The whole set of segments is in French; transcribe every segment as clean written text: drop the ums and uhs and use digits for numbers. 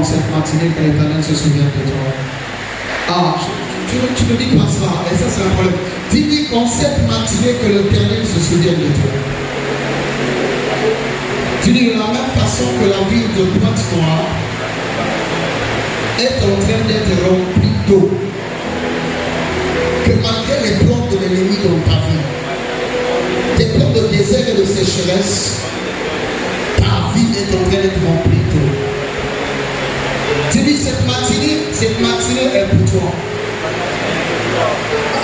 cette matinée que l'Éternel se souvienne de toi. Ah, tu ne dis pas ça, et ça c'est un problème. Dis qu'en cette matinée que l'Éternel se souvienne de toi. Tu dis de la même façon que la ville de Pointe-Noire est en train d'être remplie d'eau. Que malgré les plans de l'ennemi dans ta vie, tes plans de désert et de sécheresse, ta vie est en train d'être remplie d'eau. Tu dis cette matinée est pour toi.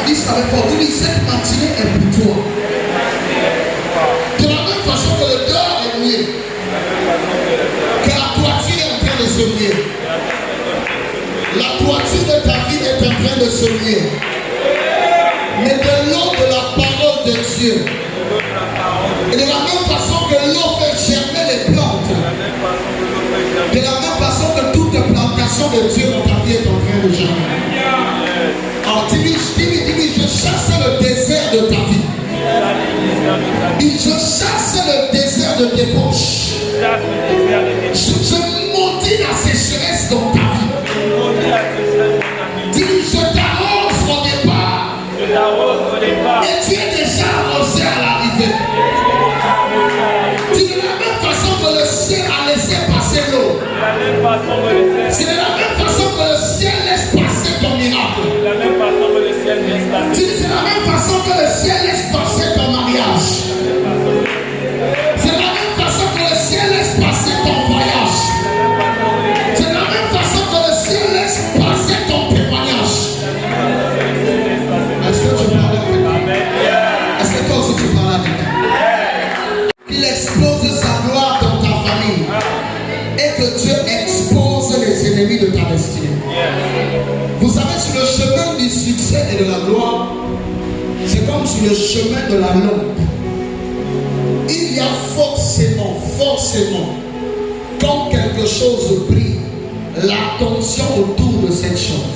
Dis ça avec force. Tu dis cette matinée est pour toi. De la même façon que le dehors est mouillé, que la toiture est en train de se mouiller. La toiture de ta vie est en train de se mouiller. Mais de l'eau de la parole de Dieu. Et de la même façon que l'eau fait germer les plantes. De la même façon que toute plantation de Dieu dans ta vie est en train de germer. Alors dis-lui, je chasse le désert de ta vie. Je chasse le désert de tes poches. Je maudis la sécheresse dans ta vie. Dis-lui, je t'arrose au départ. Et tu es déjà arrosé à l'arrivée. C'est de la même façon que le ciel a laissé passer l'eau. C'est de la même façon que le ciel laisse passer ton miracle. C'est de la même façon que le ciel laisse passer ton mariage. C'est de la même façon que le ciel laisse passer ton voyage. C'est de la même façon que le ciel laisse passer ton témoignage. Est-ce que tu parles avec lui? Est-ce que toi aussi tu parles avec lui? Qu'il expose sa gloire dans ta famille et que Dieu expose les ennemis de ta destinée. Vous savez, sur le chemin du succès et de la gloire, c'est comme sur le chemin de la lampe. Il y a forcément, quand quelque chose brille, l'attention autour de cette chose.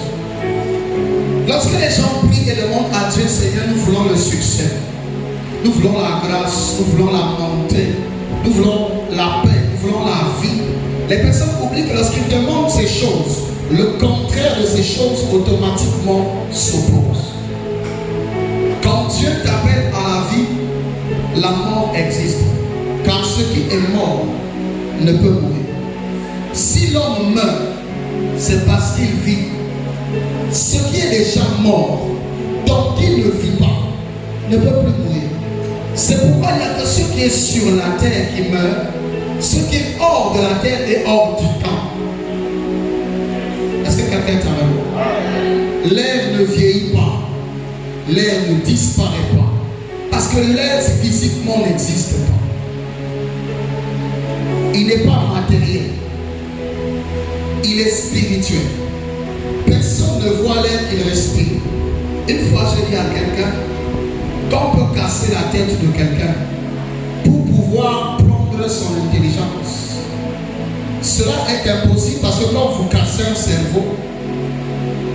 Lorsque les gens prient et demandent à Dieu, Seigneur, nous voulons le succès, nous voulons la grâce, nous voulons la montée, nous voulons la paix, nous voulons la vie. Les personnes oublient que lorsqu'ils demandent ces choses, le contraire de ces choses automatiquement s'oppose. Quand Dieu t'appelle à la vie, la mort existe. Car ce qui est mort ne peut mourir. Si l'homme meurt, c'est parce qu'il vit. Ce qui est déjà mort, tant qu'il ne vit pas, ne peut plus mourir. C'est pourquoi il n'y a que ce qui est sur la terre qui meurt. Ce qui est hors de la terre est hors du temps. Est-ce que quelqu'un est avec moi? L'air ne vieillit pas. L'air ne disparaît pas. Parce que l'air physiquement n'existe pas. Il n'est pas matériel. Il est spirituel. Personne ne voit l'air qu'il respire. Une fois, j'ai dit à quelqu'un qu'on peut casser la tête de quelqu'un pour pouvoir prendre son intelligence. Cela est impossible parce que quand vous cassez un cerveau,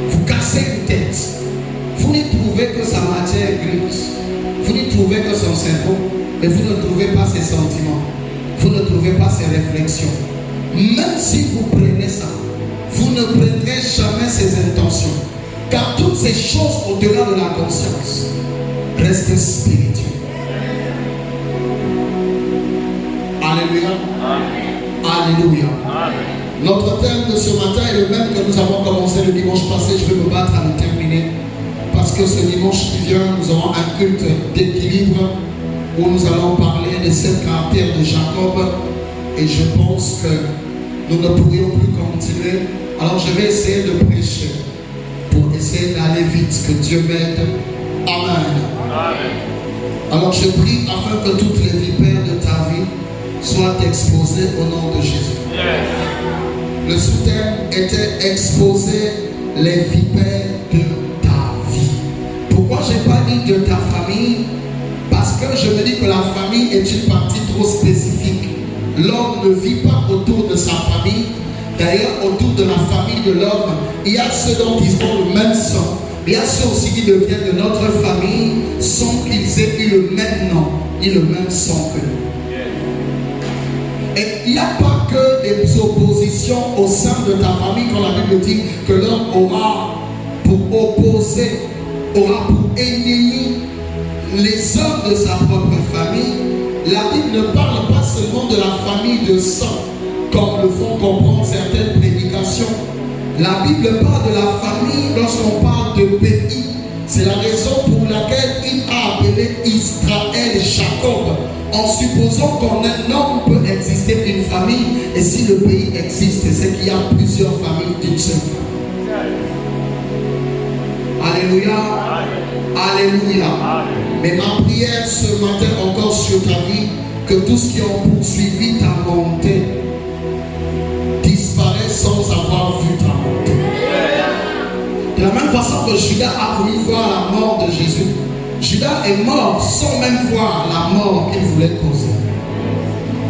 vous cassez une tête. Vous n'y trouvez que sa matière grise. Vous n'y trouvez que son cerveau, mais vous ne trouvez pas ses sentiments. Vous ne trouvez pas ses réflexions. Même si vous prenez ça, vous ne prendrez jamais ses intentions. Car toutes ces choses au-delà de la conscience restent spirituelles. Alléluia. Alléluia. Notre thème de ce matin est le même que nous avons commencé le dimanche passé. Je vais me battre à le terminer. Parce que ce dimanche qui vient, nous aurons un culte d'équilibre où nous allons parler des 7 caractères de Jacob. Et je pense que nous ne pourrions plus continuer. Alors je vais essayer de prêcher pour essayer d'aller vite. Que Dieu m'aide. Amen. Amen. Alors je prie afin que toutes les vipères de ta vie soient exposées au nom de Jésus. Yes. Le sous-thème était exposer les vipères de ta vie. Pourquoi je n'ai pas dit de ta famille? Parce que je me dis que la famille est une partie trop spécifique. L'homme ne vit pas autour de sa famille. D'ailleurs, autour de la famille de l'homme, il y a ceux dont ils ont le même sang. Il y a ceux aussi qui deviennent de notre famille sans qu'ils aient eu le même nom, ni le même sang que nous. Et il n'y a pas que des oppositions au sein de ta famille, quand la Bible dit que l'homme aura pour opposer, aura pour ennemi les hommes de sa propre famille, la Bible ne parle pas seulement de la famille de sang, comme le font comprendre certaines prédications. La Bible parle de la famille lorsqu'on parle de pays. C'est la raison pour laquelle il a appelé Israël Jacob, en supposant qu'en un homme peut exister une famille, et si le pays existe, c'est qu'il y a plusieurs familles d'une seule famille. Alléluia. Alléluia. Mais ma prière ce matin encore sur ta vie, que tout ce qui ont poursuivi ta montée disparaît sans avoir vu ta montée. De la même façon que Judas a voulu voir la mort de Jésus, Judas est mort sans même voir la mort qu'il voulait causer.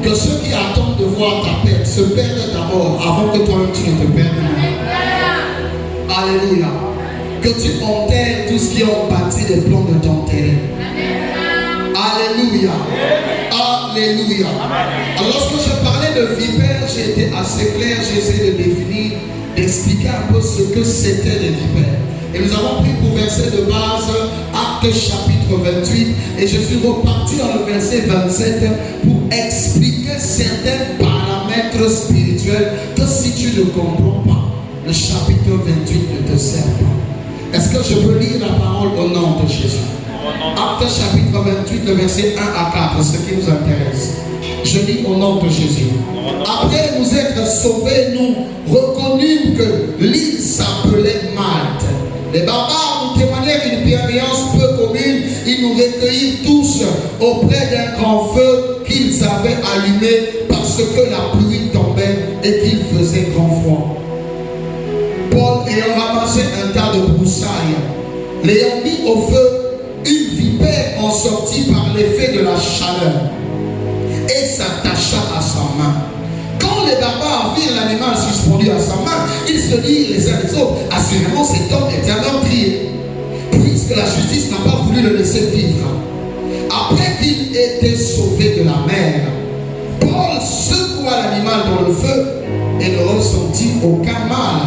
Que ceux qui attendent de voir ta perte se perdent d'abord avant que toi-même tu ne te perdes. Alléluia. Que tu enterres tout ce qui ont bâti des plans de t'enterrer. Alléluia. Alléluia. Alors lorsque je parlais de vipères, j'ai été assez clair, j'ai essayé de définir, d'expliquer un peu ce que c'était les vipères. Et nous avons pris pour verset de base Actes chapitre 28 et je suis reparti dans le verset 27 pour expliquer certains paramètres spirituels que si tu ne comprends pas, le chapitre 28 ne te sert pas. Est-ce que je peux lire la parole au nom de Jésus? Actes chapitre 28, le verset 1 à 4, ce qui nous intéresse. Je lis au nom de Jésus. Après nous être sauvés, nous reconnûmes que l'île s'appelait Malte. Les barbares nous témoignèrent une bienveillance peu commune. Ils nous recueillirent tous auprès d'un grand feu qu'ils avaient allumé parce que la pluie tombait et qu'il faisait grand froid. Paul ayant ramassé un tas de broussailles, l'ayant mis au feu, une vipère en sortit par l'effet de la chaleur et s'attacha à sa main. Quand les barbares virent l'animal suspendu à sa main, ils se dirent les uns les autres, assurément cet homme est un meurtrier, puisque la justice n'a pas voulu le laisser vivre. Après qu'il était sauvé de la mer, Paul secoua l'animal dans le feu et ne ressentit aucun mal.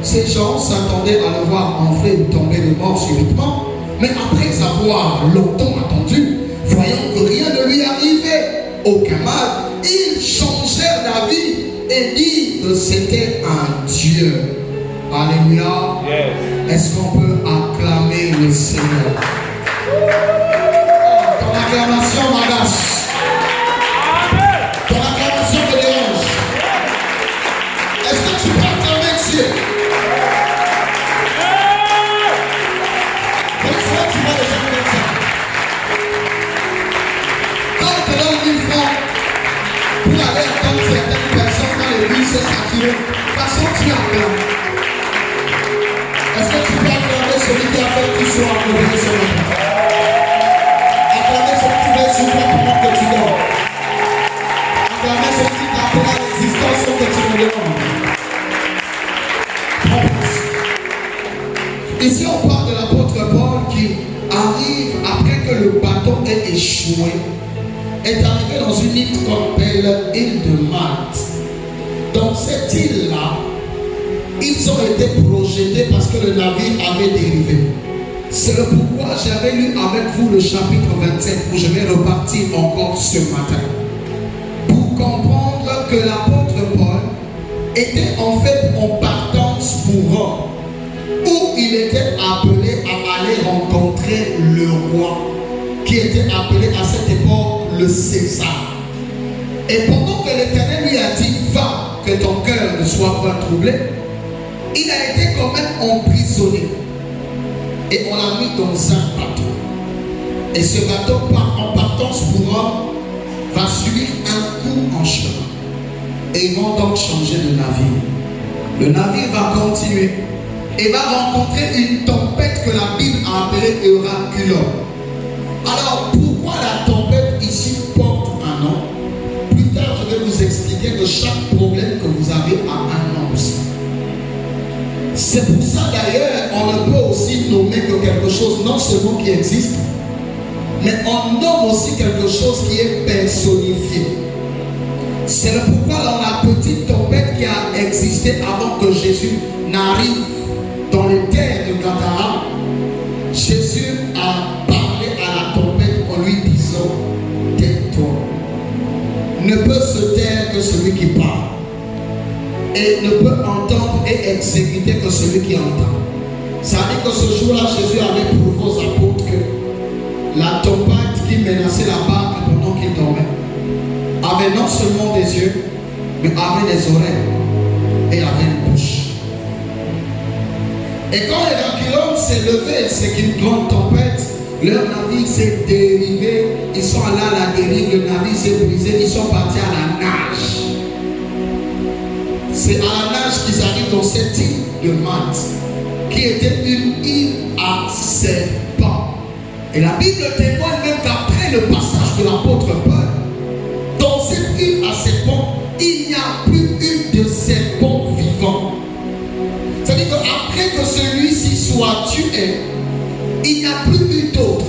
Ces gens s'attendaient à le voir enfler ou tomber de mort subitement, mais après avoir longtemps attendu, voyant que rien ne lui arrivait, aucun mal, ils changèrent d'avis et dirent que c'était un Dieu. Alléluia. Yes. Est-ce qu'on peut acclamer le Seigneur? Ton acclamation m'agace. Ton acclamation me dérange. Est-ce que tu peux acclamer Dieu? Tu vois les gens comme ça. Quand on te donne 1000 francs pour aller attendre certaines personnes dans les bus saturés, parce que tu acclames. Est-ce que tu peux acclamer celui qui a fait tout soit acclamé ce matin? Acclamer celui qui veut souffrir pendant que tu dors. Acclamer celui qui t'a appelé à l'existence sans que tu me demandes. Ici on parle de l'apôtre Paul qui arrive après que le bateau ait échoué, est arrivé dans une île qu'on appelle l'île de Malte. Dans cette île-là, ils ont été projetés parce que le navire avait dérivé. C'est le pourquoi j'avais lu avec vous le chapitre 27 où je vais repartir encore ce matin. Pour comprendre que l'apôtre Paul était en fait en partance pour Rome, où il était appelé à aller rencontrer le roi, qui était appelé à cette époque le César. Et pendant que l'Éternel lui a dit, va, que ton cœur ne soit pas troublé, il a été quand même emprisonné. Et on l'a mis dans un bateau. Et ce bateau, en partance pour Rome, va subir un coup en chemin. Et ils vont donc changer de navire. Le navire va continuer et va rencontrer une tempête que la Bible a appelée Euraculum. Alors, pourquoi la tempête ici porte un nom? Plus tard, je vais vous expliquer que chaque problème que vous avez a un nom aussi. C'est pour ça d'ailleurs, on ne peut aussi nommer que quelque chose non seulement qui existe, mais on nomme aussi quelque chose qui est personnifié. C'est le pourquoi dans la petite tempête qui a existé avant que Jésus n'arrive dans les terres de Gadara, Jésus a parlé à la tempête en lui disant, tais-toi. Ne peut se taire que celui qui parle. Et ne peut entendre et exécuter que celui qui entend. Ça veut dire que ce jour-là, Jésus avait prouvé aux apôtres que la tempête qui menaçait la barque pendant qu'ils dormaient avait non seulement des yeux, mais avait des oreilles et avait une bouche. Et quand l'évangile s'est levé, c'est qu'une grande tempête, leur navire s'est dérivé, ils sont allés à la dérive, le navire s'est brisé, ils sont partis à la nage. C'est à la nage qu'ils arrivent dans cette île de Malte, qui était une île à serpents. Et la Bible témoigne même qu'après le passage de l'apôtre Paul, dans cette île à serpents, il n'y a plus eu de serpent vivant. C'est-à-dire qu'après que celui-ci soit tué, il n'y a plus eu d'autre.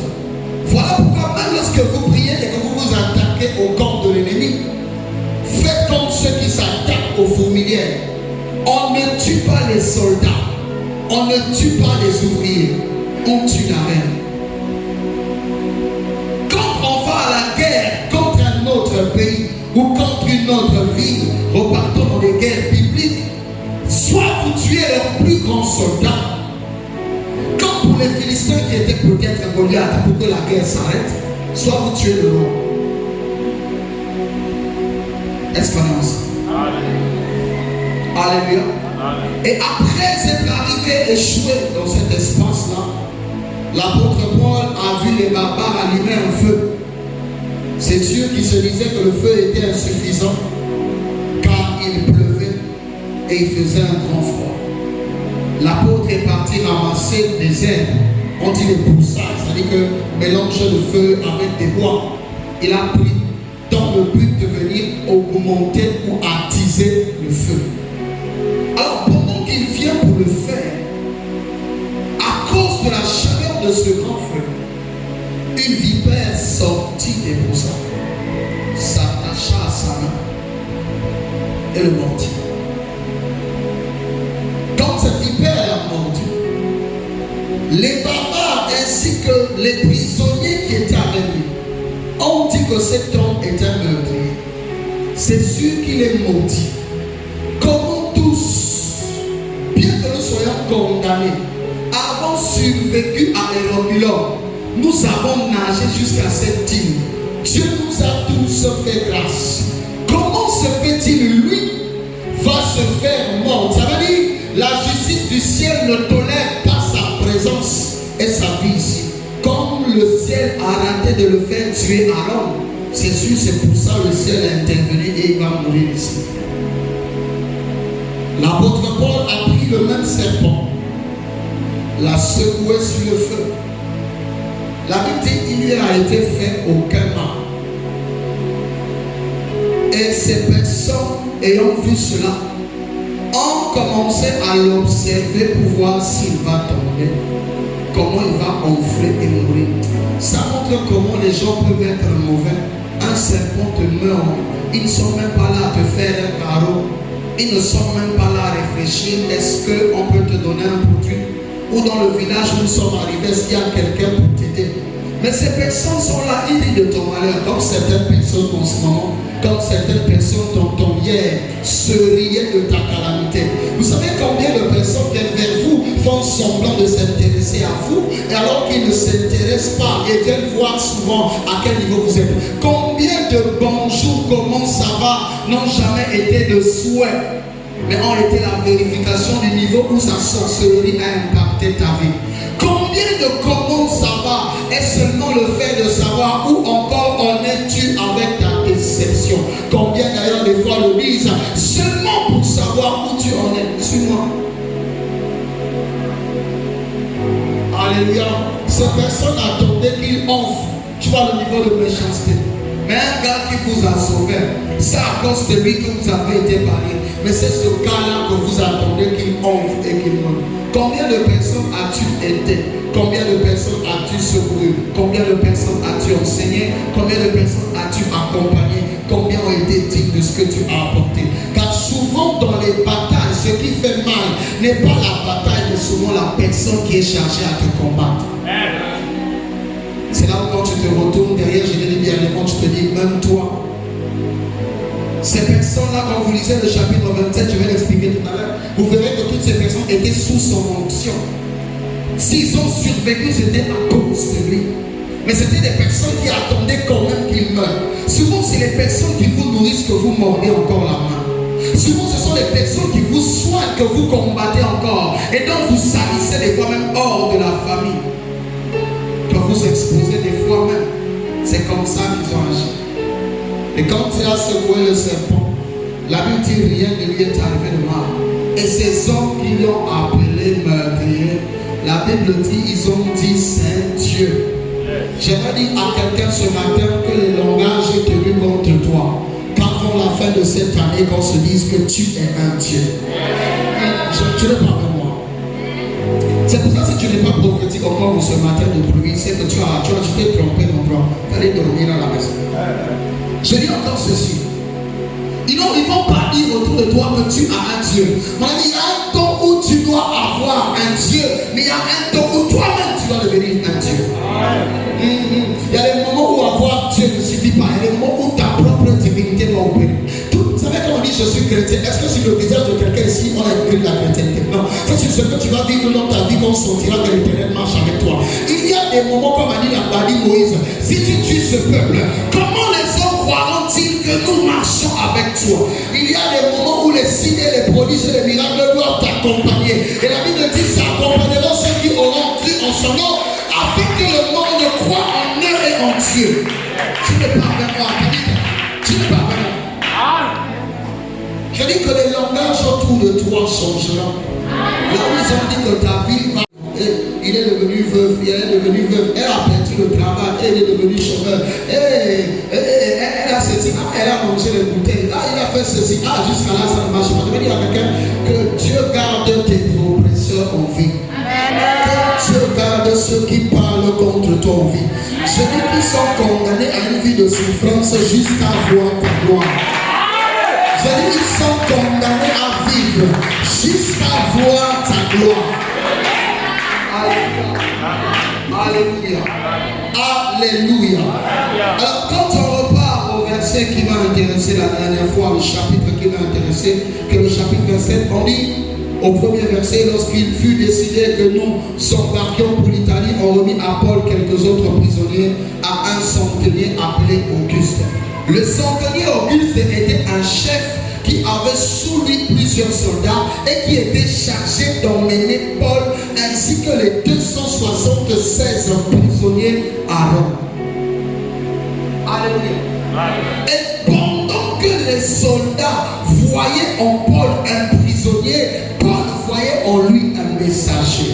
Voilà pourquoi même lorsque vous priez et que vous vous attaquez au corps de l'ennemi, faites comme ceux qui s'attaquent aux fourmilières. On ne tue pas les soldats, on ne tue pas les ouvriers, on tue la reine. Quand on va à la guerre contre un autre pays ou contre une autre ville, repartons dans les guerres bibliques, soit vous tuez leur plus grand soldat, comme pour les Philistins qui étaient peut-être Goliath pour que la guerre s'arrête, soit vous tuez le roi. Est-ce qu'on est ensemble? Alléluia. Et après être arrivé échoué dans cet espace-là, l'apôtre Paul a vu les barbares allumer un feu. C'est Dieu qui se disait que le feu était insuffisant car il pleuvait et il faisait un grand froid. L'apôtre est parti ramasser des herbes, on dit des broussailles, c'est-à-dire que mélange de feu avec des bois. Il a pris dans le but de venir augmenter ou attiser le feu. Alors pendant qu'il vient pour le faire, à cause de la chaleur de ce grand feu, une vipère sortit des broussailles, s'attacha à sa main et le mordit. Quand cette vipère a mordu, les barbares ainsi que les prisonniers qui étaient avec lui ont dit que cet homme est un meurtrier. C'est sûr qu'il est maudit. Comment tous, bien que nous soyons condamnés, avons survécu à Hérogulum, nous avons nagé jusqu'à cette île. Dieu nous a tous fait grâce. Comment se fait-il, lui, va se faire mort? Ça veut dire, la justice du ciel ne tolère pas sa présence et sa vie ici. Comme le ciel a raté de le faire tuer Aaron, c'est sûr, c'est pour ça que le ciel a intervenu et il va mourir ici. L'apôtre Paul a pris le même serpent, l'a secoué sur le feu. La Bible dit qu'il lui a été fait aucun mal. Et ces personnes ayant vu cela ont commencé à l'observer pour voir s'il va tomber, comment il va gonfler et mourir. Ça montre comment les gens peuvent être mauvais. Un serpent te meurt, ils ne sont même pas là à te faire un carreau, ils ne sont même pas là à réfléchir, est-ce qu'on peut te donner un produit? Ou dans le village où nous sommes arrivés, est-ce qu'il y a quelqu'un pour t'aider? Mais ces personnes sont là, ils rient de ton malheur, comme certaines personnes en ce moment, comme certaines personnes dont hier se riaient de ta calamité. Vous savez combien de personnes viennent vers vous, font semblant de s'intéresser à vous, et alors qu'ils ne s'intéressent pas et viennent voir souvent à quel niveau vous êtes. Combien de bonjours, comment ça va, n'ont jamais été de souhait, mais ont été la vérification du niveau où sa sorcellerie a impacté ta vie. Combien de comment ça va est seulement le fait de savoir où encore en es-tu avec ta déception. Combien d'ailleurs des fois le disent seulement pour savoir où tu en es. Suis-moi. Alléluia. Ces personnes attendaient qu'il offre. Tu vois le niveau de méchanceté. Mais un gars qui vous a sauvé, c'est à cause de lui que vous avez été parlé. Mais c'est ce cas-là que vous attendez qu'il offre et qu'il meure. Combien de personnes as-tu aidé? Combien de personnes as-tu secouru? Combien de personnes as-tu enseigné? Combien de personnes as-tu accompagné? Combien ont été dignes de ce que que tu as apporté. Car souvent dans les batailles, ce qui fait mal n'est pas la bataille, mais souvent la personne qui est chargée à te combattre. C'est là où quand tu te retournes derrière, je dis bien, quand tu te dis, même toi, ces personnes-là, quand vous lisez le chapitre 27, je vais l'expliquer tout à l'heure, vous verrez que toutes ces personnes étaient sous son onction. S'ils ont survécu, c'était à cause de lui. Mais c'était des personnes qui attendaient quand même qu'il meure. Souvent, c'est les personnes qui vous nourrissent que vous mordez encore la main. Souvent, ce sont les personnes qui vous soignent que vous combattez encore. Et donc, vous salissez des fois même hors de la famille. Quand vous exposez des fois même, c'est comme ça qu'ils ont agi. Et quand il a secoué le serpent, la Bible dit rien ne lui est arrivé de mal. Et ces hommes qui l'ont appelé meurtrier, la Bible dit, ils ont dit c'est Dieu. J'aimerais dire à quelqu'un ce matin que les langages tenus contre toi, qu'avant la fin de cette année, qu'on se dise que tu es un Dieu. Tu n'es pas avec moi. C'est pour ça que si tu n'es pas prophétique encore ce matin de pluie, c'est que tu t'es trompé d'endroit. Tu allais dormir à la maison. Je dis encore ceci. Ils ne vont pas dire autour de toi que tu as un Dieu. Mais il y a un temps où tu dois avoir un Dieu, mais il y a un temps où toi-même tu dois devenir un Dieu. Il y a des moments où avoir Dieu ne suffit pas. Il y a des moments où ta propre divinité doit opérer. Vous savez quand on dit je suis chrétien, est-ce que sur le visage de quelqu'un ici on a écrit la chrétienté? Non. C'est ce que tu vas vivre dans ta vie qu'on sentira que l'Éternel marche avec toi. Il y a des moments comme a dit Moïse, si tu tues ce peuple, comment les hommes croiront-ils que nous marchons avec toi? Il y a des moments où les signes et les prodiges et les miracles doivent t'accompagner. Et la Bible dit ça accompagnera ceux qui auront cru en son nom, afin que le monde croit en eux et en Dieu. Tu ne parles pas avec moi, tu ne parles pas avec moi. Je dis que les langages autour de toi changeront. Là où ils ont dit que ta vie va. Il est devenu veuf, elle est devenue veuve, elle a perdu le travail, elle est devenue chômeur, elle a ceci, elle a mangé les bouteilles, il a fait ceci, jusqu'à là ça ne marche pas. Je veux dire à quelqu'un que Dieu garde tes oppresseurs en vie. Que Dieu garde ceux qui parlent contre toi en vie. Ceux qui sont condamnés à une vie de souffrance jusqu'à voir ta gloire. Je dis qu'ils sont condamnés à vivre jusqu'à voir ta gloire. Alléluia. Alléluia. Alors quand on repart au verset qui m'a intéressé la dernière fois, le chapitre qui m'a intéressé, que le chapitre 27, on dit au premier verset, lorsqu'il fut décidé que nous s'embarquions pour l'Italie, on remit à Paul quelques autres prisonniers à un centenier appelé Auguste. Le centenier Auguste était un chef qui avait sous lui plusieurs soldats et qui était chargé d'emmener Paul ainsi que les 276 prisonniers à Rome. Alléluia. Et pendant que les soldats voyaient en Paul un prisonnier, Paul voyait en lui un messager.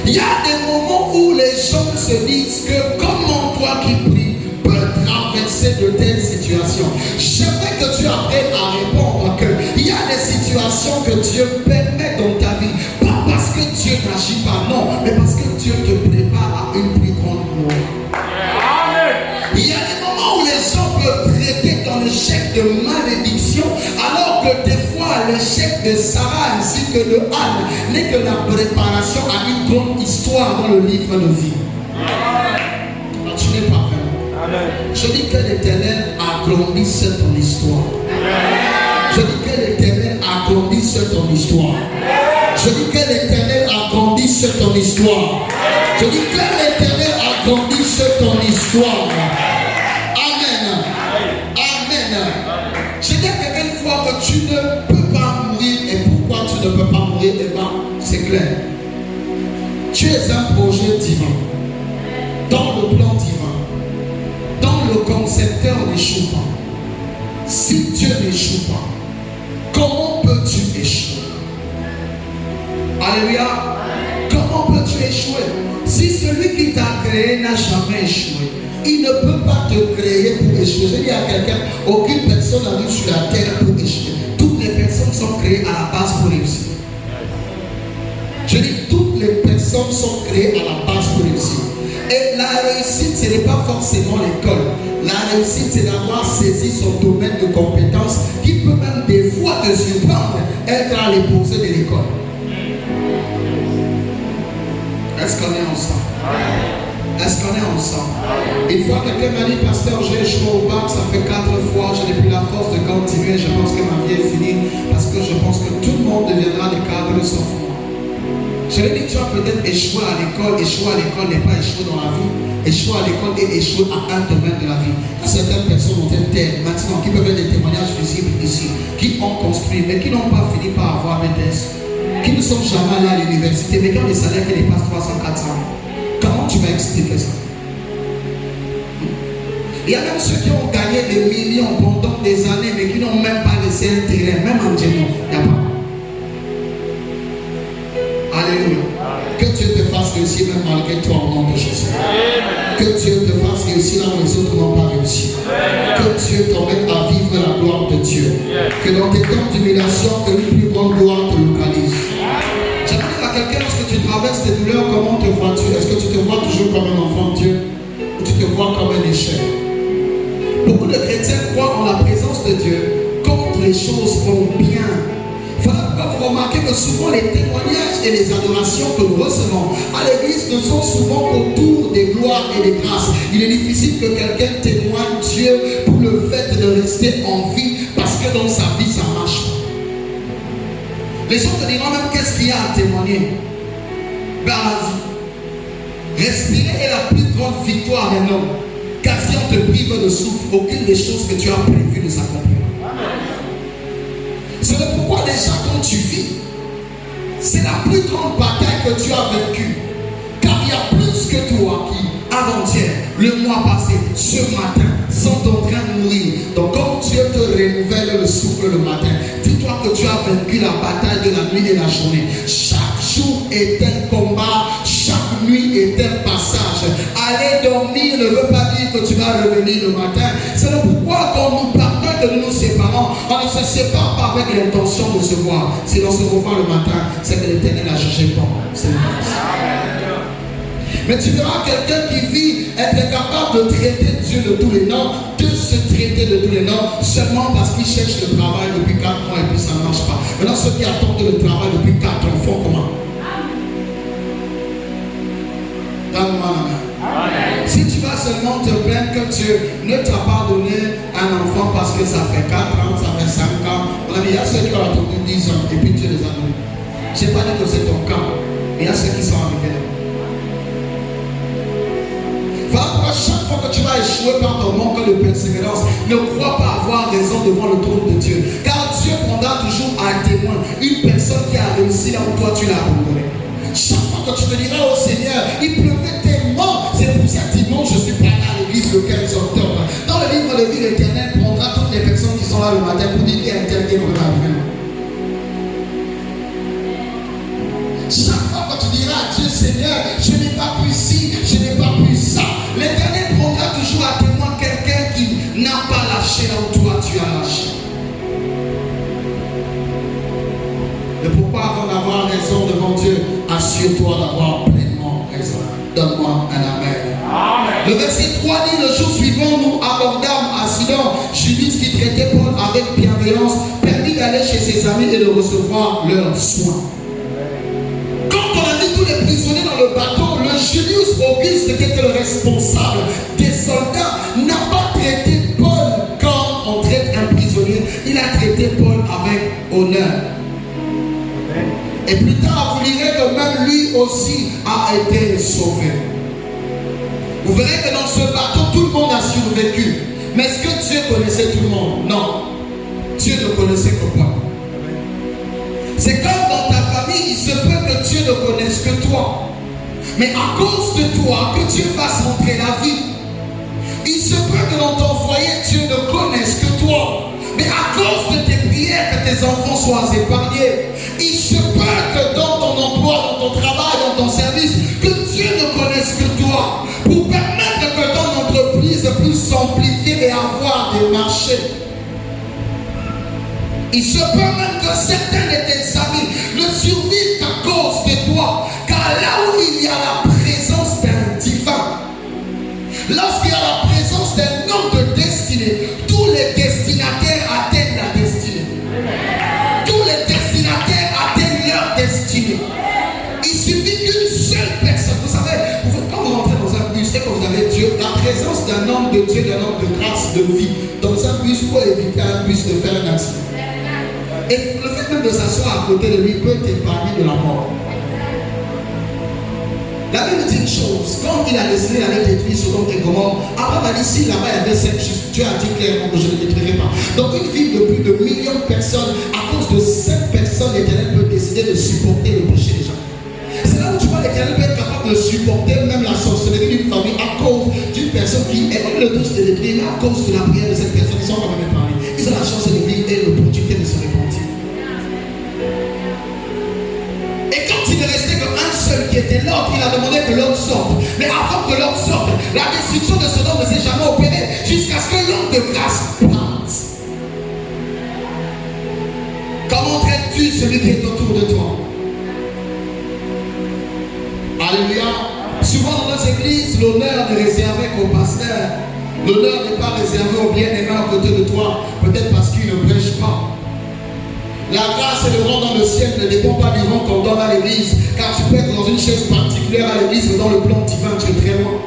Il y a des moments où les gens se disent que comment toi qui pries peux traverser de telles situations. J'aimerais que tu apprennes à répondre qu'il y a des situations que Dieu permet dans ta vie. Pas parce que Dieu n'agit pas, non, mais parce que Dieu te prépare à une plus grande gloire. Il y a des moments où les gens peuvent traiter dans l'échec de malédiction, alors que des fois l'échec de Sarah ainsi que de Anne n'est que la préparation à une grande histoire dans le livre de vie. Tu n'es pas fait. Je dis que l'Éternel agrandisse ton histoire. Je dis que l'Éternel agrandisse ton histoire. Je dis que l'Éternel agrandisse ton histoire. Je dis que l'Éternel agrandisse ton histoire. Amen. Amen. Je dis que quelquefois que tu ne peux pas mourir. Et pourquoi tu ne peux pas mourir? Eh bien, c'est clair. Tu es un projet divin. Dans le plan divin. Le concepteur n'échoue pas. Si Dieu n'échoue pas, comment peux-tu échouer? Alléluia. Comment peux-tu échouer? Si celui qui t'a créé n'a jamais échoué, il ne peut pas te créer pour échouer. Je dis à quelqu'un, aucune personne n'arrive sur la terre pour échouer. Toutes les personnes sont créées à la base pour réussir. Je dis, toutes les personnes sont créées à la base pour réussir. Et la réussite, ce n'est pas forcément l'école. La réussite, c'est d'avoir saisi son domaine de compétences qui peut même des fois te surprendre, être à l'opposé de l'école. Est-ce qu'on est ensemble? Est-ce qu'on est ensemble? Une fois, quelqu'un m'a dit, pasteur, j'ai échoué au bac, ça fait 4 fois, je n'ai plus la force de continuer, je pense que ma vie est finie, parce que je pense que tout le monde deviendra des cadres sauf moi. Je lui ai dit, tu as peut-être échoué à l'école. Échouer à l'école n'est pas échouer dans la vie. Échouer à l'école et échouer à un domaine de la vie. Il y a certaines personnes ont été terre maintenant qui peuvent être des témoignages visibles ici, qui ont construit, mais qui n'ont pas fini par avoir BTS, qui ne sont jamais allés à l'université, mais qui ont des salaires qui dépassent 300, 400. Comment tu vas expliquer ça? Il y a même ceux qui ont gagné des millions pendant des années, mais qui n'ont même pas laissé un terrain, même en Djemou. Il n'y a pas. Alléluia. Que Dieu te fasse réussir même malgré toi au nom de Jésus. Que Dieu te fasse réussir là où les autres n'ont pas réussi. Que Dieu t'emmène à vivre la gloire de Dieu. Que dans tes temps d'humiliation, que une plus grande gloire te localise. J'aimerais à quelqu'un, lorsque tu traverses tes douleurs, comment te vois-tu? Est-ce que tu te vois toujours comme un enfant de Dieu? Ou tu te vois comme un échec? Beaucoup de chrétiens croient en la présence de Dieu quand les choses vont bien. Il faudra vous remarquer que souvent les témoignages et les adorations que nous recevons à l'église ne sont souvent qu'autour des gloires et des grâces. Il est difficile que quelqu'un témoigne Dieu pour le fait de rester en vie parce que dans sa vie ça ne marche pas. Les gens te diront même qu'est-ce qu'il y a à témoigner. Ben vas-y. Respirer est la plus grande victoire d'un homme. Car si on te prive de souffle, aucune des choses que tu as prévues ne s'accomplira. C'est pourquoi déjà quand tu vis, c'est la plus grande bataille que tu as vécue. Car il y a plus que toi qui, avant-hier, le mois passé, ce matin, sont en train de mourir. Donc quand Dieu te renouvelle le souffle le matin, dis-toi que tu as vaincu la bataille de la nuit et de la journée. Chaque jour est un combat, chaque nuit est un passage. Aller dormir ne veut pas dire que tu vas revenir le matin. C'est pourquoi quand nous partons de nous séparons, on ne se sépare pas avec l'intention de se voir. Si l'on se revoit le matin, c'est que l'Éternel a jugé bon. C'est mais tu verras quelqu'un qui vit être capable de traiter Dieu de tous les noms, de se traiter de tous les noms, seulement parce qu'il cherche le travail depuis 4 mois et puis ça ne marche pas. Maintenant, ceux qui attendent le travail depuis 4 ans font comment? Donne-moi la main. Si tu vas seulement te plaindre que Dieu ne t'a pas donné un enfant parce que ça fait 4 ans, ça fait 5 ans, on a dit, il y a ceux qui ont attendu 10 ans et puis Dieu les a donnés. Je n'ai pas dit que c'est ton cas, mais il y a ceux qui sont arrivés là. Voilà, chaque fois que tu vas échouer par ton manque de persévérance, ne crois pas avoir raison devant le trône de Dieu. Car Dieu prendra toujours à témoin une personne qui a réussi là où toi tu l'as abandonné. Chaque fois que tu te diras au Seigneur, il pleuvait tellement, c'est pour ça dimanche je suis pas à l'église le 15 octobre. Dans le livre de vie, l'Éternel prendra toutes les personnes qui sont là le matin pour dire qu'il y a un tel qui est arrivé. Chaque fois que tu diras à Dieu, Seigneur, je n'ai pas pu ci, je n'ai pas pu ça, l'Éternel prendra toujours à témoin quelqu'un qui n'a pas lâché là où toi tu as lâché. Et pourquoi avant d'avoir raison devant Dieu, assure-toi d'avoir pleinement raison. Donne-moi un amen. Amen. Le verset 3 dit, le jour suivant, nous abordâmes à Sidon, Judas qui traitait Paul avec bienveillance, permit d'aller chez ses amis et de recevoir leurs soins. Quand on a mis tous les prisonniers dans le bateau, le Julius Auguste, qui était le responsable des soldats, n'a pas traité Paul comme on traite un prisonnier. Il a traité Paul avec honneur. Et plus tard, vous lirez que même lui aussi a été sauvé. Vous verrez que dans ce bateau, tout le monde a survécu. Mais est-ce que Dieu connaissait tout le monde? Non. Dieu ne connaissait que Paul. C'est comme dans ta famille, il se peut que Dieu ne connaisse que toi. Mais à cause de toi, que Dieu fasse rentrer la vie. Il se peut que dans ton foyer, Dieu ne connaisse que toi. Mais à cause de tes prières, que tes enfants soient épargnés. Il se peut que dans ton emploi, dans ton travail, dans ton service, que Dieu ne connaisse que toi. Pour permettre que ton entreprise puisse s'amplifier et avoir des marchés. Il se peut même que certains de tes amis ne survivent qu'à cause de toi. Car là où il y a la présence d'un divin, de Dieu, d'un homme de grâce, de vie, dans un bus pour éviter un bus de faire un accident. Et le fait même de s'asseoir à côté de lui peut t'épargner de la mort. La Bible dit une chose, quand il a décidé d'aller détruire Sodome et Gomorrhe, Abraham a dit si là-bas il y avait 7 justes, Dieu a dit clairement que je ne détruirai pas. Donc une ville de plus de millions de personnes, à cause de 7 personnes, l'Éternel peut décider de supporter le péché des gens. C'est là où tu vois l'Éternel peut être capable de supporter même la sorcellerie d'une famille à cause d'une personne qui est le tous de détruire, mais à cause de la prière de cette personne, ils sont quand même épargnés. Ils ont la chance de vivre et l'opportunité de se repentir. Et quand il ne restait qu'un seul qui était l'autre, il a demandé que l'autre sorte. Mais avant que l'autre sorte, la destruction de Sodome ne s'est jamais opérée jusqu'à ce que l'homme de grâce passe. Comment traites-tu celui qui est autour de toi? Alléluia. Souvent dans nos églises, l'honneur est réservé qu'au pasteur. L'honneur n'est pas réservé aux bien-aimés à côté de toi. Peut-être parce qu'il ne prêche pas. La grâce et le rang dans le ciel ne dépend pas du rang qu'on donne à l'église. Car tu peux être dans une chaise particulière à l'église, mais dans le plan divin, tu es très loin.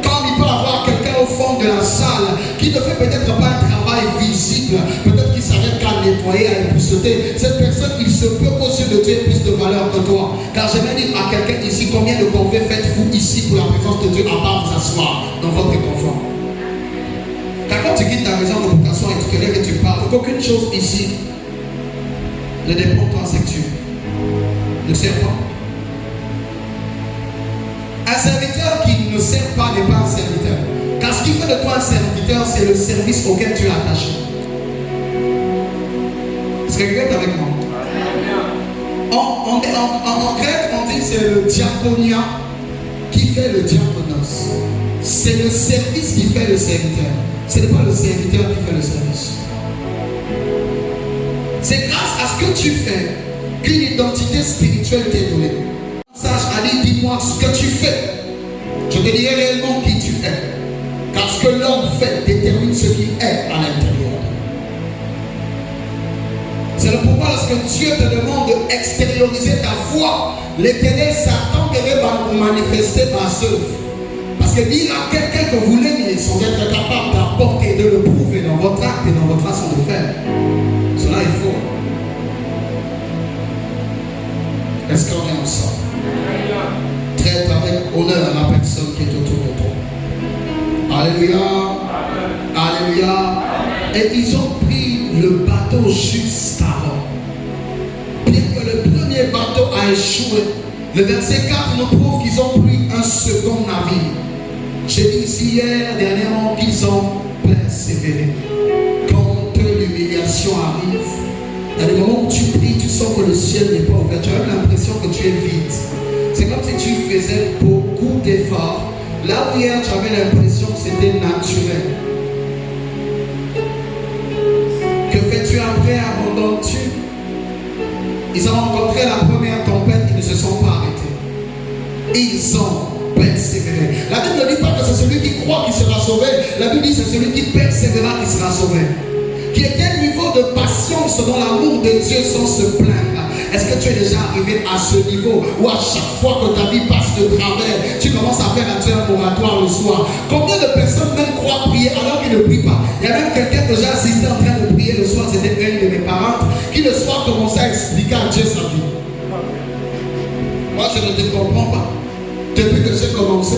Quand il peut y avoir quelqu'un au fond de la salle qui ne fait peut-être pas un travail visible, peut-être qu'il s'arrête qu'à nettoyer, à épousseter, cette personne, il se peut qu'aux yeux de Dieu ait plus de valeur que toi. Car j'aimerais dire à quelqu'un ici, combien de convés faites-vous ici pour la présence de Dieu à part vous asseoir dans votre confort? Car quand tu quittes ta maison de t'asseoir et tu te lèves et tu parles, qu'aucune chose ici ne dépend de toi, c'est que tu ne sers pas. Un serviteur qui ne sert pas n'est pas un serviteur. Car ce qui fait de toi un serviteur, c'est le service auquel tu es attaché. Est-ce que quelqu'un est avec moi? En grec, on dit que c'est le diaconia qui fait le diaconos. C'est le service qui fait le serviteur. Ce n'est pas le serviteur qui fait le service. C'est grâce à ce que tu fais qu'une identité spirituelle t'est donnée. Sage Ali, dis-moi ce que tu fais. Je te dirai réellement qui tu es. Car ce que l'homme fait détermine ce qu'il est à l'intérieur. C'est le pourquoi lorsque Dieu te demande d'extérioriser ta foi, l'Éternel s'attendrait à vous manifester par œuvre. Parce que dire à quelqu'un que vous l'aimez sans être capable d'apporter et de le prouver dans votre acte et dans votre façon de faire, cela est faux. Est-ce qu'on est ensemble? Traite avec honneur la personne qui est autour de toi. Alléluia. Alléluia. Et ils ont pris le bateau juste avant. Bien que le premier bateau a échoué, le verset 4 nous prouve qu'ils ont pris un second navire. J'ai dit ici hier, dernièrement, qu'ils ont persévéré. Quand l'humiliation arrive, dans les moments où tu pries, tu sens que le ciel n'est pas ouvert. Tu as l'impression que tu es vide. C'est comme si tu faisais beaucoup d'efforts. Là où hier, tu avais l'impression que c'était naturel. Que fais-tu après? Abandonnes-tu? Ils ont rencontré la première tempête, ils ne se sont pas arrêtés. Ils ont persévéré. La Bible ne dit pas que c'est celui qui croit qui sera sauvé. La Bible dit que c'est celui qui persévérera qui sera sauvé. Qui est quel niveau de patience dans l'amour de Dieu sans se plaindre? Est-ce que tu es déjà arrivé à ce niveau où à chaque fois que ta vie passe de travers, tu commences à faire un Dieu un moratoire le soir? Combien de personnes même croient prier alors qu'ils ne prient pas? Il y a même quelqu'un que j'ai assisté en train de prier le soir, c'était une de mes parentes, qui le soir commençait à expliquer à Dieu sa vie. Moi je ne te comprends pas. Depuis que j'ai commencé,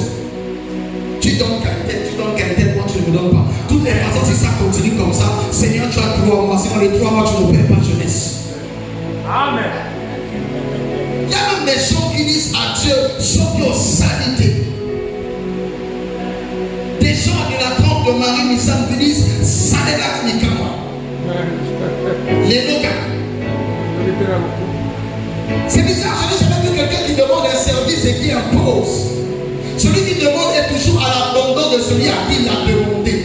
tu donnes qualité, moi tu ne me donnes pas. Toutes les façons, si ça continue comme ça, Seigneur, tu as 3 mois, sinon les 3 mois tu ne perds pas jeunesse. Amen. Il y a même des gens qui disent à Dieu, sauve nos saletés. Des gens de la trompe de Marie Missam qui disent, Salégat Mikama. Les locaux. C'est bizarre, je n'ai jamais vu quelqu'un qui demande un service et qui impose. Celui qui demande est toujours à l'abandon de celui à qui il a demandé.